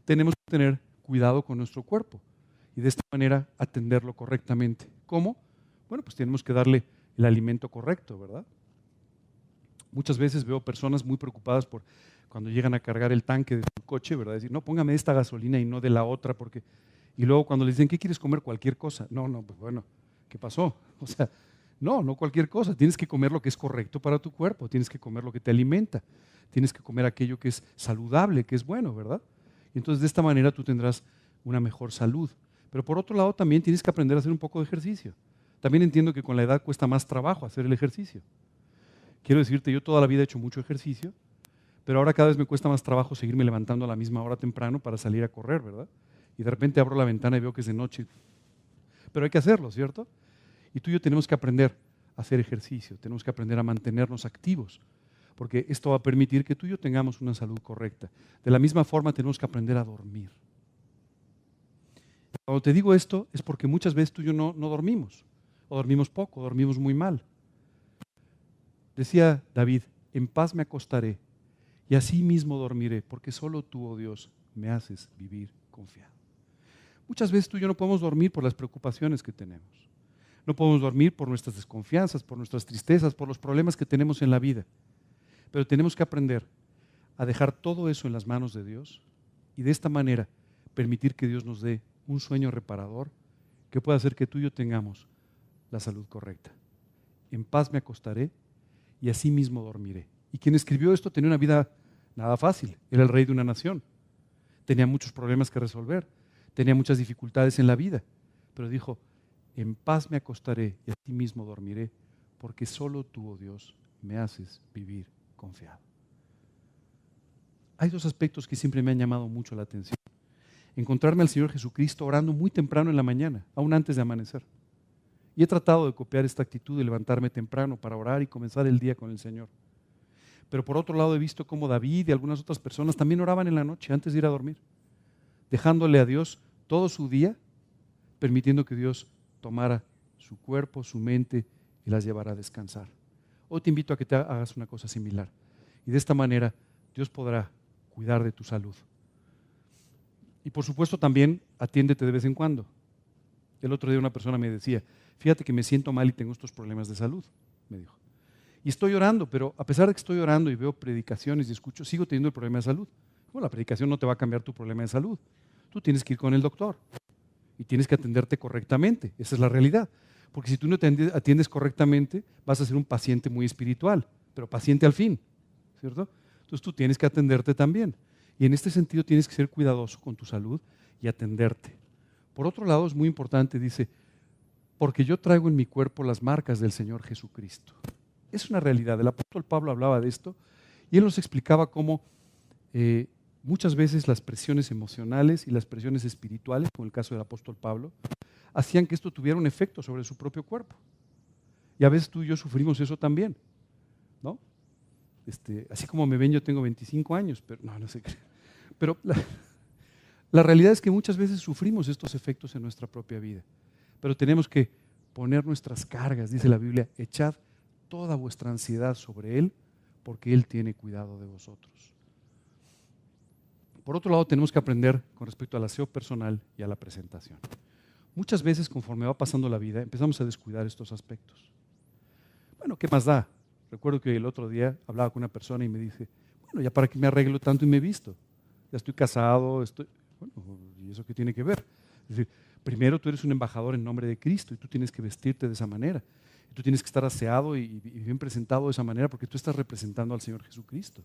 Tenemos que tener cuidado con nuestro cuerpo y de esta manera atenderlo correctamente. ¿Cómo? Bueno, pues tenemos que darle el alimento correcto, ¿verdad? Muchas veces veo personas muy preocupadas por cuando llegan a cargar el tanque de su coche, ¿verdad? Decir, no, póngame esta gasolina y no de la otra, porque... Y luego cuando les dicen, ¿qué quieres comer? Cualquier cosa. No, pues bueno, ¿qué pasó? O sea, no cualquier cosa. Tienes que comer lo que es correcto para tu cuerpo, tienes que comer lo que te alimenta, tienes que comer aquello que es saludable, que es bueno, ¿verdad? Y entonces de esta manera tú tendrás una mejor salud. Pero por otro lado también tienes que aprender a hacer un poco de ejercicio. También entiendo que con la edad cuesta más trabajo hacer el ejercicio. Quiero decirte, yo toda la vida he hecho mucho ejercicio, pero ahora cada vez me cuesta más trabajo seguirme levantando a la misma hora temprano para salir a correr, ¿verdad? Y de repente abro la ventana y veo que es de noche. Pero hay que hacerlo, ¿cierto? Y tú y yo tenemos que aprender a hacer ejercicio, tenemos que aprender a mantenernos activos, porque esto va a permitir que tú y yo tengamos una salud correcta. De la misma forma tenemos que aprender a dormir. Cuando te digo esto es porque muchas veces tú y yo no dormimos, o dormimos poco, o dormimos muy mal. Decía David, en paz me acostaré y así mismo dormiré, porque solo tú, oh Dios, me haces vivir confiado. Muchas veces tú y yo no podemos dormir por las preocupaciones que tenemos. No podemos dormir por nuestras desconfianzas, por nuestras tristezas, por los problemas que tenemos en la vida. Pero tenemos que aprender a dejar todo eso en las manos de Dios y de esta manera permitir que Dios nos dé un sueño reparador que pueda hacer que tú y yo tengamos la salud correcta. En paz me acostaré y así mismo dormiré. Y quien escribió esto tenía una vida nada fácil. Era el rey de una nación. Tenía muchos problemas que resolver. Tenía muchas dificultades en la vida. Pero dijo, en paz me acostaré y así mismo dormiré, porque solo tú, oh Dios, me haces vivir confiado. Hay dos aspectos que siempre me han llamado mucho la atención. Encontrarme al Señor Jesucristo orando muy temprano en la mañana, aún antes de amanecer. Y he tratado de copiar esta actitud de levantarme temprano para orar y comenzar el día con el Señor. Pero por otro lado he visto cómo David y algunas otras personas también oraban en la noche antes de ir a dormir, dejándole a Dios todo su día, permitiendo que Dios tomara su cuerpo, su mente y las llevara a descansar. Hoy te invito a que te hagas una cosa similar. Y de esta manera Dios podrá cuidar de tu salud. Y por supuesto también atiéndete de vez en cuando. El otro día una persona me decía, fíjate que me siento mal y tengo estos problemas de salud, me dijo. Y estoy orando, pero a pesar de que estoy orando y veo predicaciones y escucho, sigo teniendo el problema de salud. Bueno, la predicación no te va a cambiar tu problema de salud. tú tienes que ir con el doctor y tienes que atenderte correctamente. Esa es la realidad. Porque si tú no te atiendes correctamente, vas a ser un paciente muy espiritual, pero paciente al fin, ¿cierto? Entonces tú tienes que atenderte también. Y en este sentido tienes que ser cuidadoso con tu salud y atenderte. Por otro lado, es muy importante, dice, porque yo traigo en mi cuerpo las marcas del Señor Jesucristo. Es una realidad. El apóstol Pablo hablaba de esto y él nos explicaba cómo muchas veces las presiones emocionales y las presiones espirituales, como el caso del apóstol Pablo, hacían que esto tuviera un efecto sobre su propio cuerpo. Y a veces tú y yo sufrimos eso también, ¿no? Así como me ven, yo tengo 25 años, pero no sé qué. Pero la realidad es que muchas veces sufrimos estos efectos en nuestra propia vida. Pero tenemos que poner nuestras cargas, dice la Biblia, echad toda vuestra ansiedad sobre Él, porque Él tiene cuidado de vosotros. Por otro lado, tenemos que aprender con respecto al aseo personal y a la presentación. Muchas veces, conforme va pasando la vida, empezamos a descuidar estos aspectos. Bueno, ¿qué más da? Recuerdo que el otro día hablaba con una persona y me dice, bueno, ya para qué me arreglo tanto y me visto. Ya estoy casado, bueno, ¿y eso qué tiene que ver? Es decir, primero tú eres un embajador en nombre de Cristo y tú tienes que vestirte de esa manera. Y tú tienes que estar aseado y bien presentado de esa manera porque tú estás representando al Señor Jesucristo.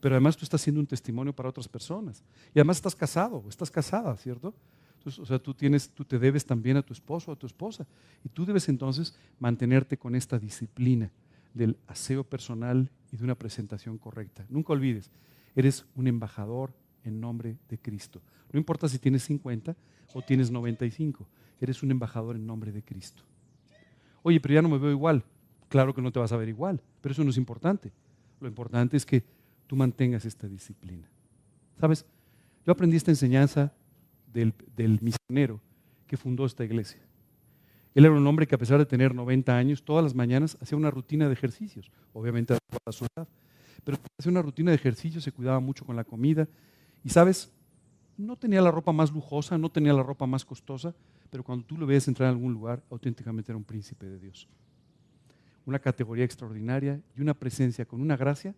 Pero además tú estás siendo un testimonio para otras personas. Y además estás casado, estás casada, ¿cierto? Entonces, o sea, tú te debes también a tu esposo o a tu esposa. Y tú debes entonces mantenerte con esta disciplina del aseo personal y de una presentación correcta. Nunca olvides, eres un embajador en nombre de Cristo. No importa si tienes 50 o tienes 95, eres un embajador en nombre de Cristo. Oye, pero ya no me veo igual. Claro que no te vas a ver igual, pero eso no es importante. Lo importante es que tú mantengas esta disciplina. ¿Sabes? Yo aprendí esta enseñanza del misionero que fundó esta iglesia. Él era un hombre que a pesar de tener 90 años, todas las mañanas hacía una rutina de ejercicios, obviamente adecuada a su edad, pero hacía una rutina de ejercicios, se cuidaba mucho con la comida y, ¿sabes? No tenía la ropa más lujosa, no tenía la ropa más costosa, pero cuando tú lo ves entrar en algún lugar, auténticamente era un príncipe de Dios. Una categoría extraordinaria y una presencia con una gracia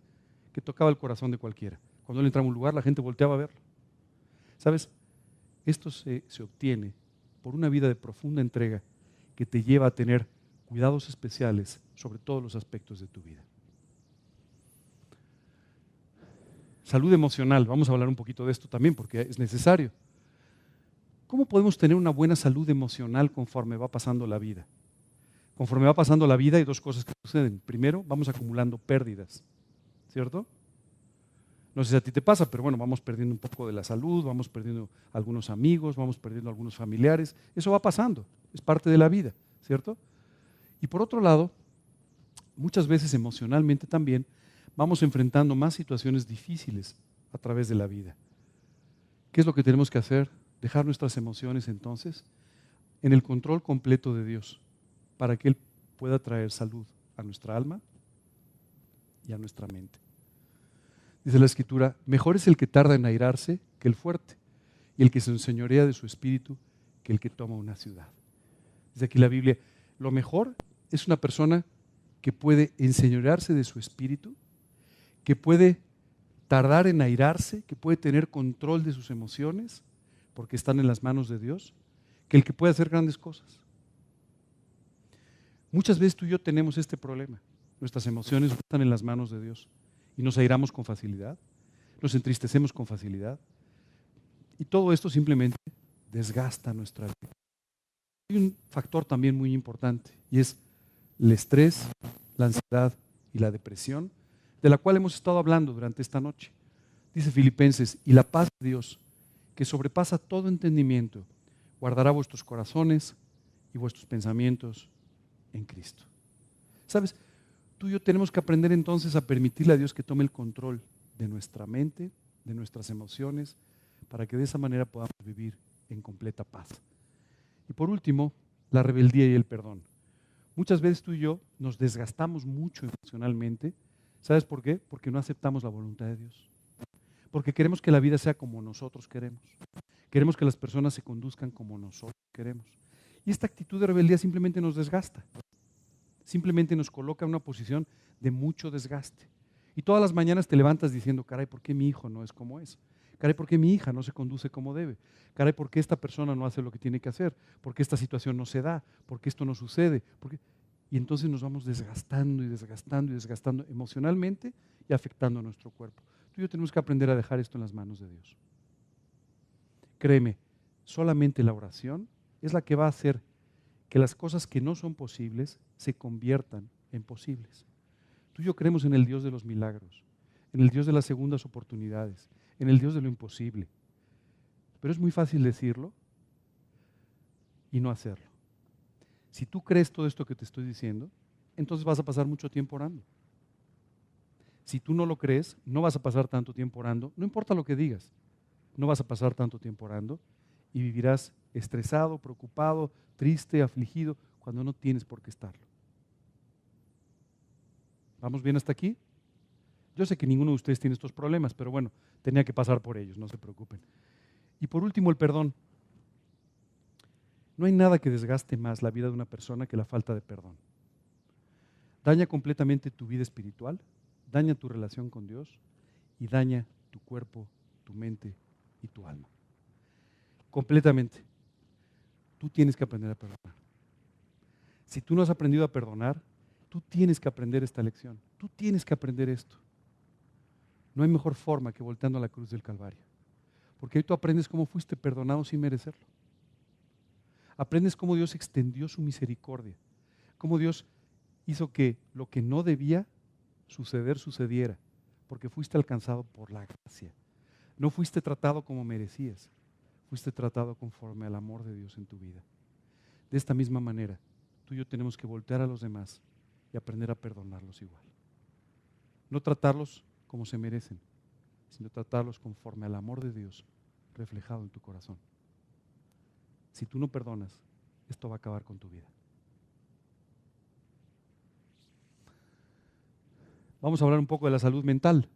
que tocaba el corazón de cualquiera. Cuando él entraba a un lugar, la gente volteaba a verlo. ¿Sabes? Esto se obtiene por una vida de profunda entrega que te lleva a tener cuidados especiales sobre todos los aspectos de tu vida. Salud emocional, vamos a hablar un poquito de esto también porque es necesario. ¿Cómo podemos tener una buena salud emocional conforme va pasando la vida? Conforme va pasando la vida hay dos cosas que suceden. Primero, vamos acumulando pérdidas, ¿cierto? No sé si a ti te pasa, pero bueno, vamos perdiendo un poco de la salud, vamos perdiendo algunos amigos, vamos perdiendo algunos familiares. Eso va pasando, es parte de la vida, ¿cierto? Y por otro lado, muchas veces emocionalmente también vamos enfrentando más situaciones difíciles a través de la vida. ¿Qué es lo que tenemos que hacer? Dejar nuestras emociones entonces en el control completo de Dios para que Él pueda traer salud a nuestra alma y a nuestra mente. Dice la Escritura, mejor es el que tarda en airarse que el fuerte, y el que se enseñorea de su espíritu que el que toma una ciudad. Dice aquí la Biblia, lo mejor es una persona que puede enseñorearse de su espíritu, que puede tardar en airarse, que puede tener control de sus emociones, porque están en las manos de Dios, que el que puede hacer grandes cosas. Muchas veces tú y yo tenemos este problema. Nuestras emociones están en las manos de Dios y nos airamos con facilidad, nos entristecemos con facilidad y todo esto simplemente desgasta nuestra vida. Hay un factor también muy importante y es el estrés, la ansiedad y la depresión, de la cual hemos estado hablando durante esta noche. Dice Filipenses, y la paz de Dios, que sobrepasa todo entendimiento, guardará vuestros corazones y vuestros pensamientos en Cristo. ¿Sabes? Tú y yo tenemos que aprender entonces a permitirle a Dios que tome el control de nuestra mente, de nuestras emociones, para que de esa manera podamos vivir en completa paz. Y por último, la rebeldía y el perdón. Muchas veces tú y yo nos desgastamos mucho emocionalmente. ¿Sabes por qué? Porque no aceptamos la voluntad de Dios. Porque queremos que la vida sea como nosotros queremos. Queremos que las personas se conduzcan como nosotros queremos. Y esta actitud de rebeldía simplemente nos desgasta. Simplemente nos coloca en una posición de mucho desgaste. Y todas las mañanas te levantas diciendo, caray, ¿por qué mi hijo no es como es? Caray, ¿por qué mi hija no se conduce como debe? Caray, ¿por qué esta persona no hace lo que tiene que hacer? ¿Por qué esta situación no se da? ¿Por qué esto no sucede? Y entonces nos vamos desgastando y desgastando y desgastando emocionalmente y afectando a nuestro cuerpo. Tú y yo tenemos que aprender a dejar esto en las manos de Dios. Créeme, solamente la oración es la que va a hacer que las cosas que no son posibles se conviertan en posibles. Tú y yo creemos en el Dios de los milagros, en el Dios de las segundas oportunidades, en el Dios de lo imposible. Pero es muy fácil decirlo y no hacerlo. Si tú crees todo esto que te estoy diciendo, entonces vas a pasar mucho tiempo orando. Si tú no lo crees, no vas a pasar tanto tiempo orando, no importa lo que digas, no vas a pasar tanto tiempo orando y vivirás estresado, preocupado, triste, afligido, cuando no tienes por qué estarlo. ¿Vamos bien hasta aquí? Yo sé que ninguno de ustedes tiene estos problemas, pero bueno, tenía que pasar por ellos, no se preocupen. Y por último, el perdón. No hay nada que desgaste más la vida de una persona que la falta de perdón. Daña completamente tu vida espiritual, daña tu relación con Dios y daña tu cuerpo, tu mente y tu alma. Completamente. Tú tienes que aprender a perdonar. Si tú no has aprendido a perdonar, tú tienes que aprender esta lección. Tú tienes que aprender esto. No hay mejor forma que volteando a la cruz del Calvario. Porque ahí tú aprendes cómo fuiste perdonado sin merecerlo. Aprendes cómo Dios extendió su misericordia. Cómo Dios hizo que lo que no debía suceder, sucediera. Porque fuiste alcanzado por la gracia. No fuiste tratado como merecías. Fuiste tratado conforme al amor de Dios en tu vida. De esta misma manera, tú y yo tenemos que voltear a los demás y aprender a perdonarlos igual. No tratarlos como se merecen, sino tratarlos conforme al amor de Dios reflejado en tu corazón. Si tú no perdonas, esto va a acabar con tu vida. Vamos a hablar un poco de la salud mental.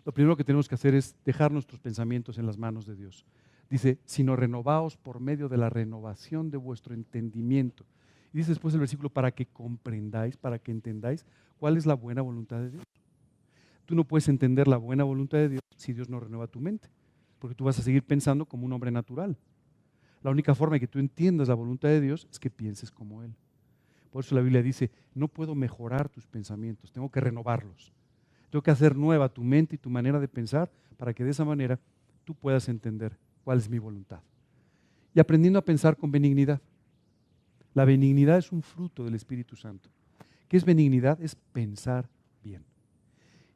Lo primero que tenemos que hacer es dejar nuestros pensamientos en las manos de Dios. Dice, sino renovaos por medio de la renovación de vuestro entendimiento. Y dice después el versículo, para que comprendáis, para que entendáis cuál es la buena voluntad de Dios. Tú no puedes entender la buena voluntad de Dios si Dios no renueva tu mente, porque tú vas a seguir pensando como un hombre natural. La única forma de que tú entiendas la voluntad de Dios es que pienses como Él. Por eso la Biblia dice, no puedo mejorar tus pensamientos, tengo que renovarlos. Tengo que hacer nueva tu mente y tu manera de pensar para que de esa manera tú puedas entender cuál es mi voluntad. Y aprendiendo a pensar con benignidad. La benignidad es un fruto del Espíritu Santo. ¿Qué es benignidad? Es pensar bien.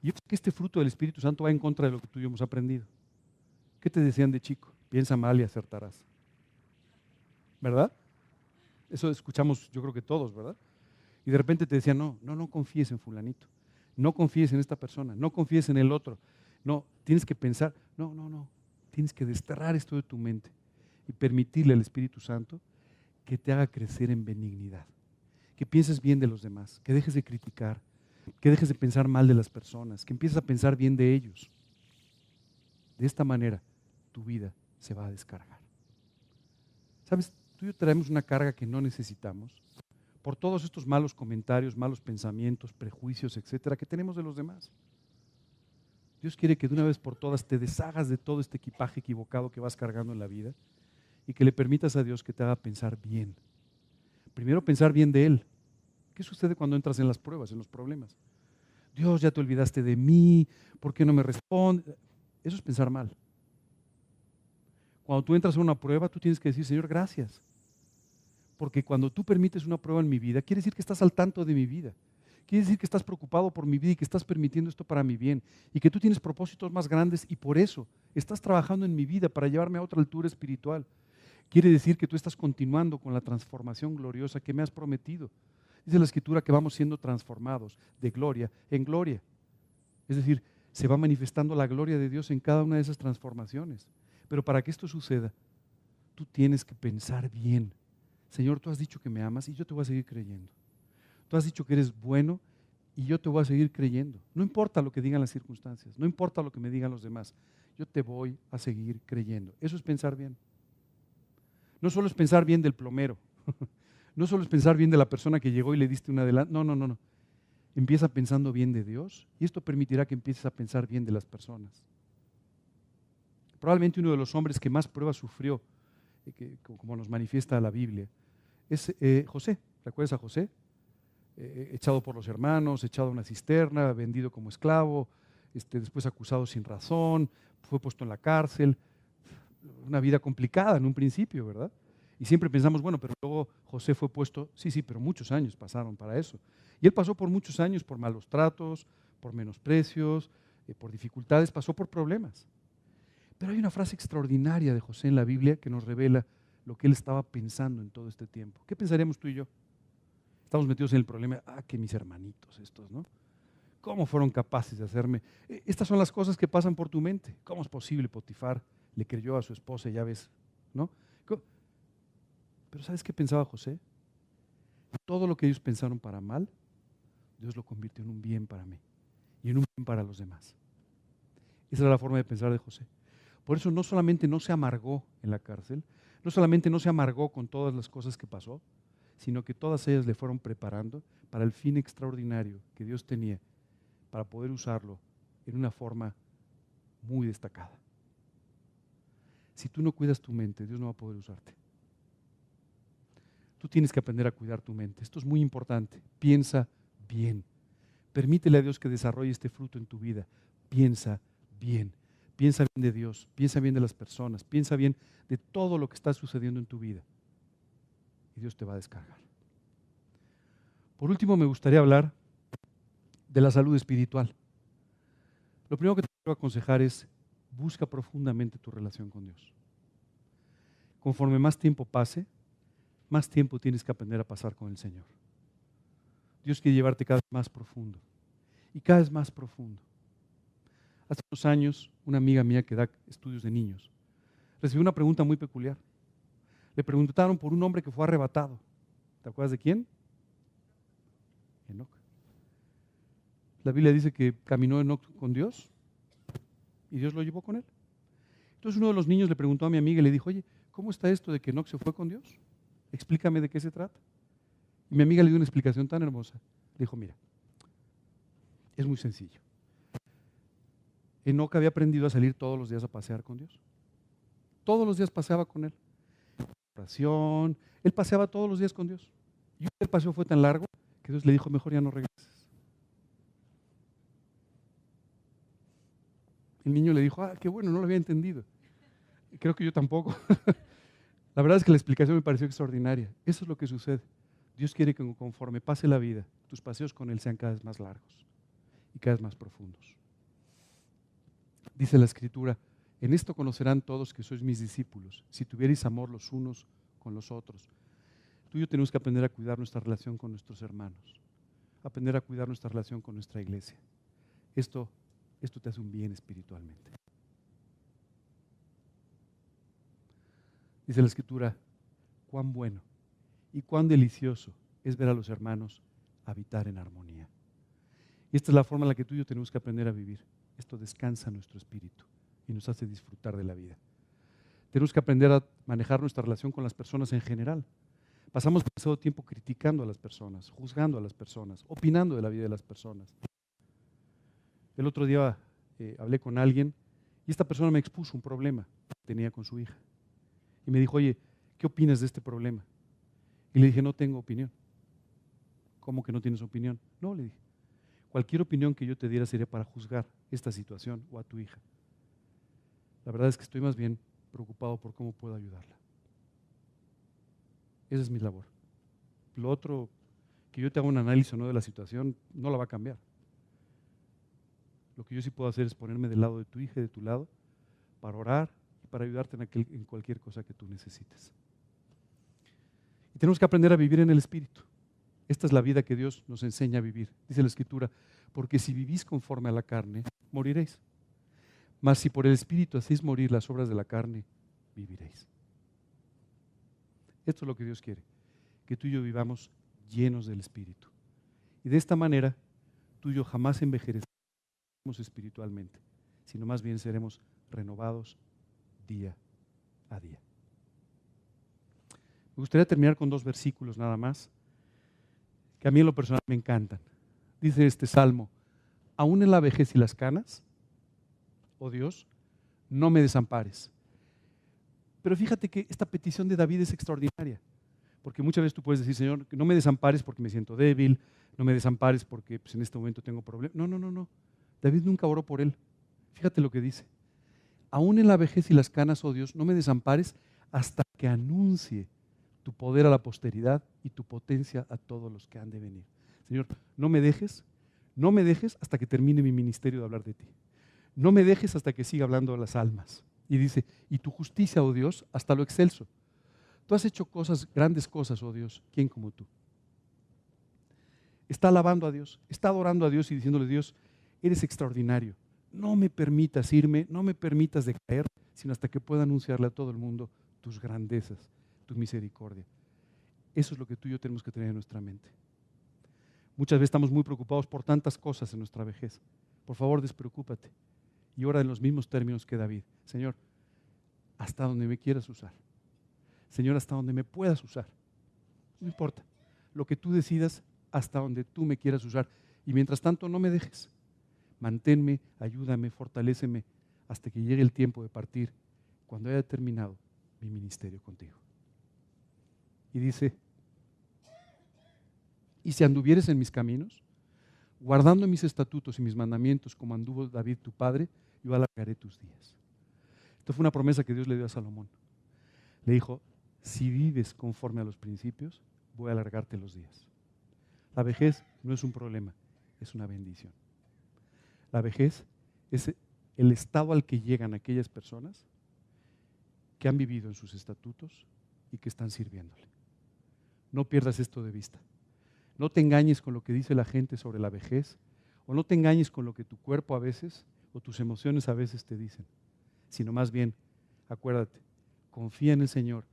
Y yo creo que este fruto del Espíritu Santo va en contra de lo que tú y yo hemos aprendido. ¿Qué te decían de chico? Piensa mal y acertarás. ¿Verdad? Eso escuchamos yo creo que todos, ¿verdad? Y de repente te decían, no confíes en fulanito. No confíes en esta persona. No confíes en el otro. No, tienes que pensar. No. Tienes que desterrar esto de tu mente y permitirle al Espíritu Santo que te haga crecer en benignidad. Que pienses bien de los demás. Que dejes de criticar. Que dejes de pensar mal de las personas. Que empieces a pensar bien de ellos. De esta manera, tu vida se va a descargar. ¿Sabes? Tú y yo traemos una carga que no necesitamos por todos estos malos comentarios, malos pensamientos, prejuicios, etcétera, que tenemos de los demás. Dios quiere que de una vez por todas te deshagas de todo este equipaje equivocado que vas cargando en la vida y que le permitas a Dios que te haga pensar bien. Primero pensar bien de Él. ¿Qué sucede cuando entras en las pruebas, en los problemas? Dios, ya te olvidaste de mí, ¿por qué no me respondes? Eso es pensar mal. Cuando tú entras a una prueba, tú tienes que decir, Señor, gracias. Porque cuando tú permites una prueba en mi vida, quiere decir que estás al tanto de mi vida. Quiere decir que estás preocupado por mi vida y que estás permitiendo esto para mi bien. Y que tú tienes propósitos más grandes y por eso estás trabajando en mi vida para llevarme a otra altura espiritual. Quiere decir que tú estás continuando con la transformación gloriosa que me has prometido. Dice la Escritura que vamos siendo transformados de gloria en gloria. Es decir, se va manifestando la gloria de Dios en cada una de esas transformaciones. Pero para que esto suceda, tú tienes que pensar bien. Señor, tú has dicho que me amas y yo te voy a seguir creyendo. Tú has dicho que eres bueno y yo te voy a seguir creyendo. No importa lo que digan las circunstancias, no importa lo que me digan los demás, yo te voy a seguir creyendo. Eso es pensar bien. No solo es pensar bien del plomero, no solo es pensar bien de la persona que llegó y le diste un adelanto, no. Empieza pensando bien de Dios y esto permitirá que empieces a pensar bien de las personas. probablemente uno de los hombres que más pruebas sufrió, como nos manifiesta la Biblia, es José. ¿Recuerdas a José? Echado por los hermanos, echado a una cisterna, vendido como esclavo, después acusado sin razón, fue puesto en la cárcel. Una vida complicada en un principio, ¿verdad? Y siempre pensamos, bueno, pero luego José fue puesto, sí, pero muchos años pasaron para eso. Y él pasó por muchos años por malos tratos, por menosprecios, por dificultades, pasó por problemas. Pero hay una frase extraordinaria de José en la Biblia que nos revela lo que él estaba pensando en todo este tiempo. ¿Qué pensaríamos tú y yo? Estamos metidos en el problema, que mis hermanitos estos, ¿no? ¿Cómo fueron capaces de hacerme? Estas son las cosas que pasan por tu mente. ¿Cómo es posible? Potifar le creyó a su esposa, ya ves, ¿no? Pero ¿sabes qué pensaba José? Todo lo que ellos pensaron para mal, Dios lo convirtió en un bien para mí y en un bien para los demás. Esa era la forma de pensar de José. Por eso no solamente no se amargó en la cárcel, no solamente no se amargó con todas las cosas que pasó, sino que todas ellas le fueron preparando para el fin extraordinario que Dios tenía para poder usarlo en una forma muy destacada. Si tú no cuidas tu mente, Dios no va a poder usarte. Tú tienes que aprender a cuidar tu mente. Esto es muy importante. Piensa bien. Permítele a Dios que desarrolle este fruto en tu vida. Piensa bien. Piensa bien de Dios. Piensa bien de las personas. Piensa bien de todo lo que está sucediendo en tu vida. Y Dios te va a descargar. Por último, me gustaría hablar de la salud espiritual. Lo primero que te quiero aconsejar es busca profundamente tu relación con Dios. Conforme más tiempo pase, más tiempo tienes que aprender a pasar con el Señor. Dios quiere llevarte cada vez más profundo y cada vez más profundo. Hace unos años, una amiga mía que da estudios de niños recibió una pregunta muy peculiar. Le preguntaron por un hombre que fue arrebatado. ¿Te acuerdas de quién? Enoc. La Biblia dice que caminó Enoc con Dios y Dios lo llevó con él. Entonces uno de los niños le preguntó a mi amiga y le dijo, oye, ¿cómo está esto de que Enoc se fue con Dios? Explícame de qué se trata. Y mi amiga le dio una explicación tan hermosa. Le dijo, mira, es muy sencillo. Enoc había aprendido a salir todos los días a pasear con Dios. Todos los días paseaba con él. Oración, él paseaba todos los días con Dios. Y el paseo fue tan largo que Dios le dijo, mejor ya no regreses. El niño le dijo, qué bueno, no lo había entendido. Creo que yo tampoco. La verdad es que la explicación me pareció extraordinaria. Eso es lo que sucede. Dios quiere que conforme pase la vida, tus paseos con Él sean cada vez más largos y cada vez más profundos. Dice la Escritura, en esto conocerán todos que sois mis discípulos, si tuvierais amor los unos con los otros. Tú y yo tenemos que aprender a cuidar nuestra relación con nuestros hermanos, aprender a cuidar nuestra relación con nuestra iglesia. Esto te hace un bien espiritualmente. Dice la Escritura, cuán bueno y cuán delicioso es ver a los hermanos habitar en armonía. Y esta es la forma en la que tú y yo tenemos que aprender a vivir. Esto descansa nuestro espíritu y nos hace disfrutar de la vida. Tenemos que aprender a manejar nuestra relación con las personas en general. Pasamos demasiado tiempo criticando a las personas, juzgando a las personas, opinando de la vida de las personas. El otro día hablé con alguien y esta persona me expuso un problema que tenía con su hija. Y me dijo, oye, ¿qué opinas de este problema? Y le dije, no tengo opinión. ¿Cómo que no tienes opinión? No, le dije. Cualquier opinión que yo te diera sería para juzgar esta situación o a tu hija. La verdad es que estoy más bien preocupado por cómo puedo ayudarla. Esa es mi labor. Lo otro, que yo te haga un análisis o no de la situación, no la va a cambiar. Lo que yo sí puedo hacer es ponerme del lado de tu hija y de tu lado para orar y para ayudarte en cualquier cosa que tú necesites. Y tenemos que aprender a vivir en el Espíritu. Esta es la vida que Dios nos enseña a vivir. Dice la Escritura, porque si vivís conforme a la carne, moriréis. Mas si por el Espíritu hacéis morir las obras de la carne, viviréis. Esto es lo que Dios quiere, que tú y yo vivamos llenos del Espíritu. Y de esta manera, tú y yo jamás envejeceremos espiritualmente, sino más bien seremos renovados día a día. Me gustaría terminar con 2 versículos nada más, que a mí en lo personal me encantan. Dice este salmo, aún en la vejez y las canas, oh Dios, no me desampares. Pero fíjate que esta petición de David es extraordinaria, porque muchas veces tú puedes decir, Señor, que no me desampares porque me siento débil, no me desampares porque pues, en este momento tengo problemas. No. David nunca oró por él. Fíjate lo que dice. Aún en la vejez y las canas, oh Dios, no me desampares hasta que anuncie tu poder a la posteridad y tu potencia a todos los que han de venir. Señor, no me dejes hasta que termine mi ministerio de hablar de ti. No me dejes hasta que siga hablando de las almas. Y dice, y tu justicia, oh Dios, hasta lo excelso. Tú has hecho cosas, grandes cosas, oh Dios. ¿Quién como tú? Está alabando a Dios, está adorando a Dios y diciéndole, Dios, eres extraordinario. No me permitas irme, no me permitas decaer, sino hasta que pueda anunciarle a todo el mundo tus grandezas, tu misericordia. Eso es lo que tú y yo tenemos que tener en nuestra mente. Muchas veces estamos muy preocupados por tantas cosas en nuestra vejez. Por favor, despreocúpate. Y ora en los mismos términos que David. Señor, hasta donde me quieras usar. Señor, hasta donde me puedas usar. No importa. Lo que tú decidas, hasta donde tú me quieras usar. Y mientras tanto, no me dejes. Manténme, ayúdame, fortaléceme hasta que llegue el tiempo de partir, cuando haya terminado mi ministerio contigo. Y dice, y si anduvieres en mis caminos, guardando mis estatutos y mis mandamientos como anduvo David tu padre, yo alargaré tus días. Esto fue una promesa que Dios le dio a Salomón. Le dijo, si vives conforme a los principios, voy a alargarte los días. La vejez no es un problema, es una bendición. La vejez es el estado al que llegan aquellas personas que han vivido en sus estatutos y que están sirviéndole. No pierdas esto de vista. No te engañes con lo que dice la gente sobre la vejez, o no te engañes con lo que tu cuerpo a veces o tus emociones a veces te dicen, sino más bien, acuérdate, confía en el Señor,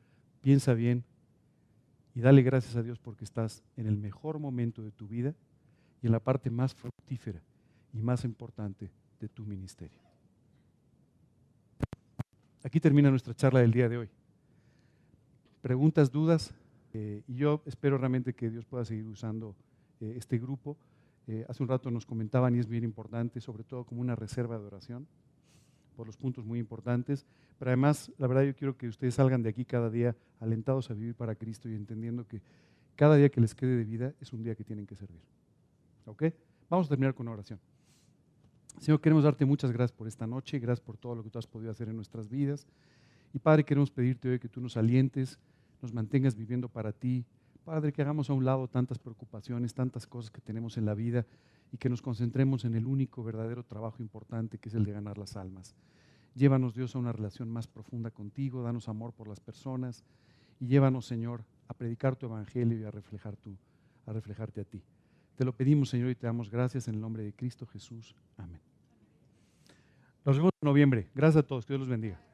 piensa bien y dale gracias a Dios porque estás en el mejor momento de tu vida y en la parte más fructífera y más importante de tu ministerio. Aquí termina nuestra charla del día de hoy. Preguntas, dudas, y yo espero realmente que Dios pueda seguir usando este grupo. Hace un rato nos comentaban, y es bien importante, sobre todo como una reserva de oración, por los puntos muy importantes, pero además, la verdad, yo quiero que ustedes salgan de aquí cada día alentados a vivir para Cristo y entendiendo que cada día que les quede de vida es un día que tienen que servir. ¿Ok? Vamos a terminar con una oración. Señor, queremos darte muchas gracias por esta noche, gracias por todo lo que tú has podido hacer en nuestras vidas. Y Padre, queremos pedirte hoy que tú nos alientes, nos mantengas viviendo para ti. Padre, que hagamos a un lado tantas preocupaciones, tantas cosas que tenemos en la vida y que nos concentremos en el único verdadero trabajo importante que es el de ganar las almas. Llévanos, Dios, a una relación más profunda contigo, danos amor por las personas y llévanos, Señor, a predicar tu evangelio y a reflejarte a ti. Te lo pedimos, Señor, y te damos gracias en el nombre de Cristo Jesús. Amén. Nos vemos en noviembre. Gracias a todos. Que Dios los bendiga.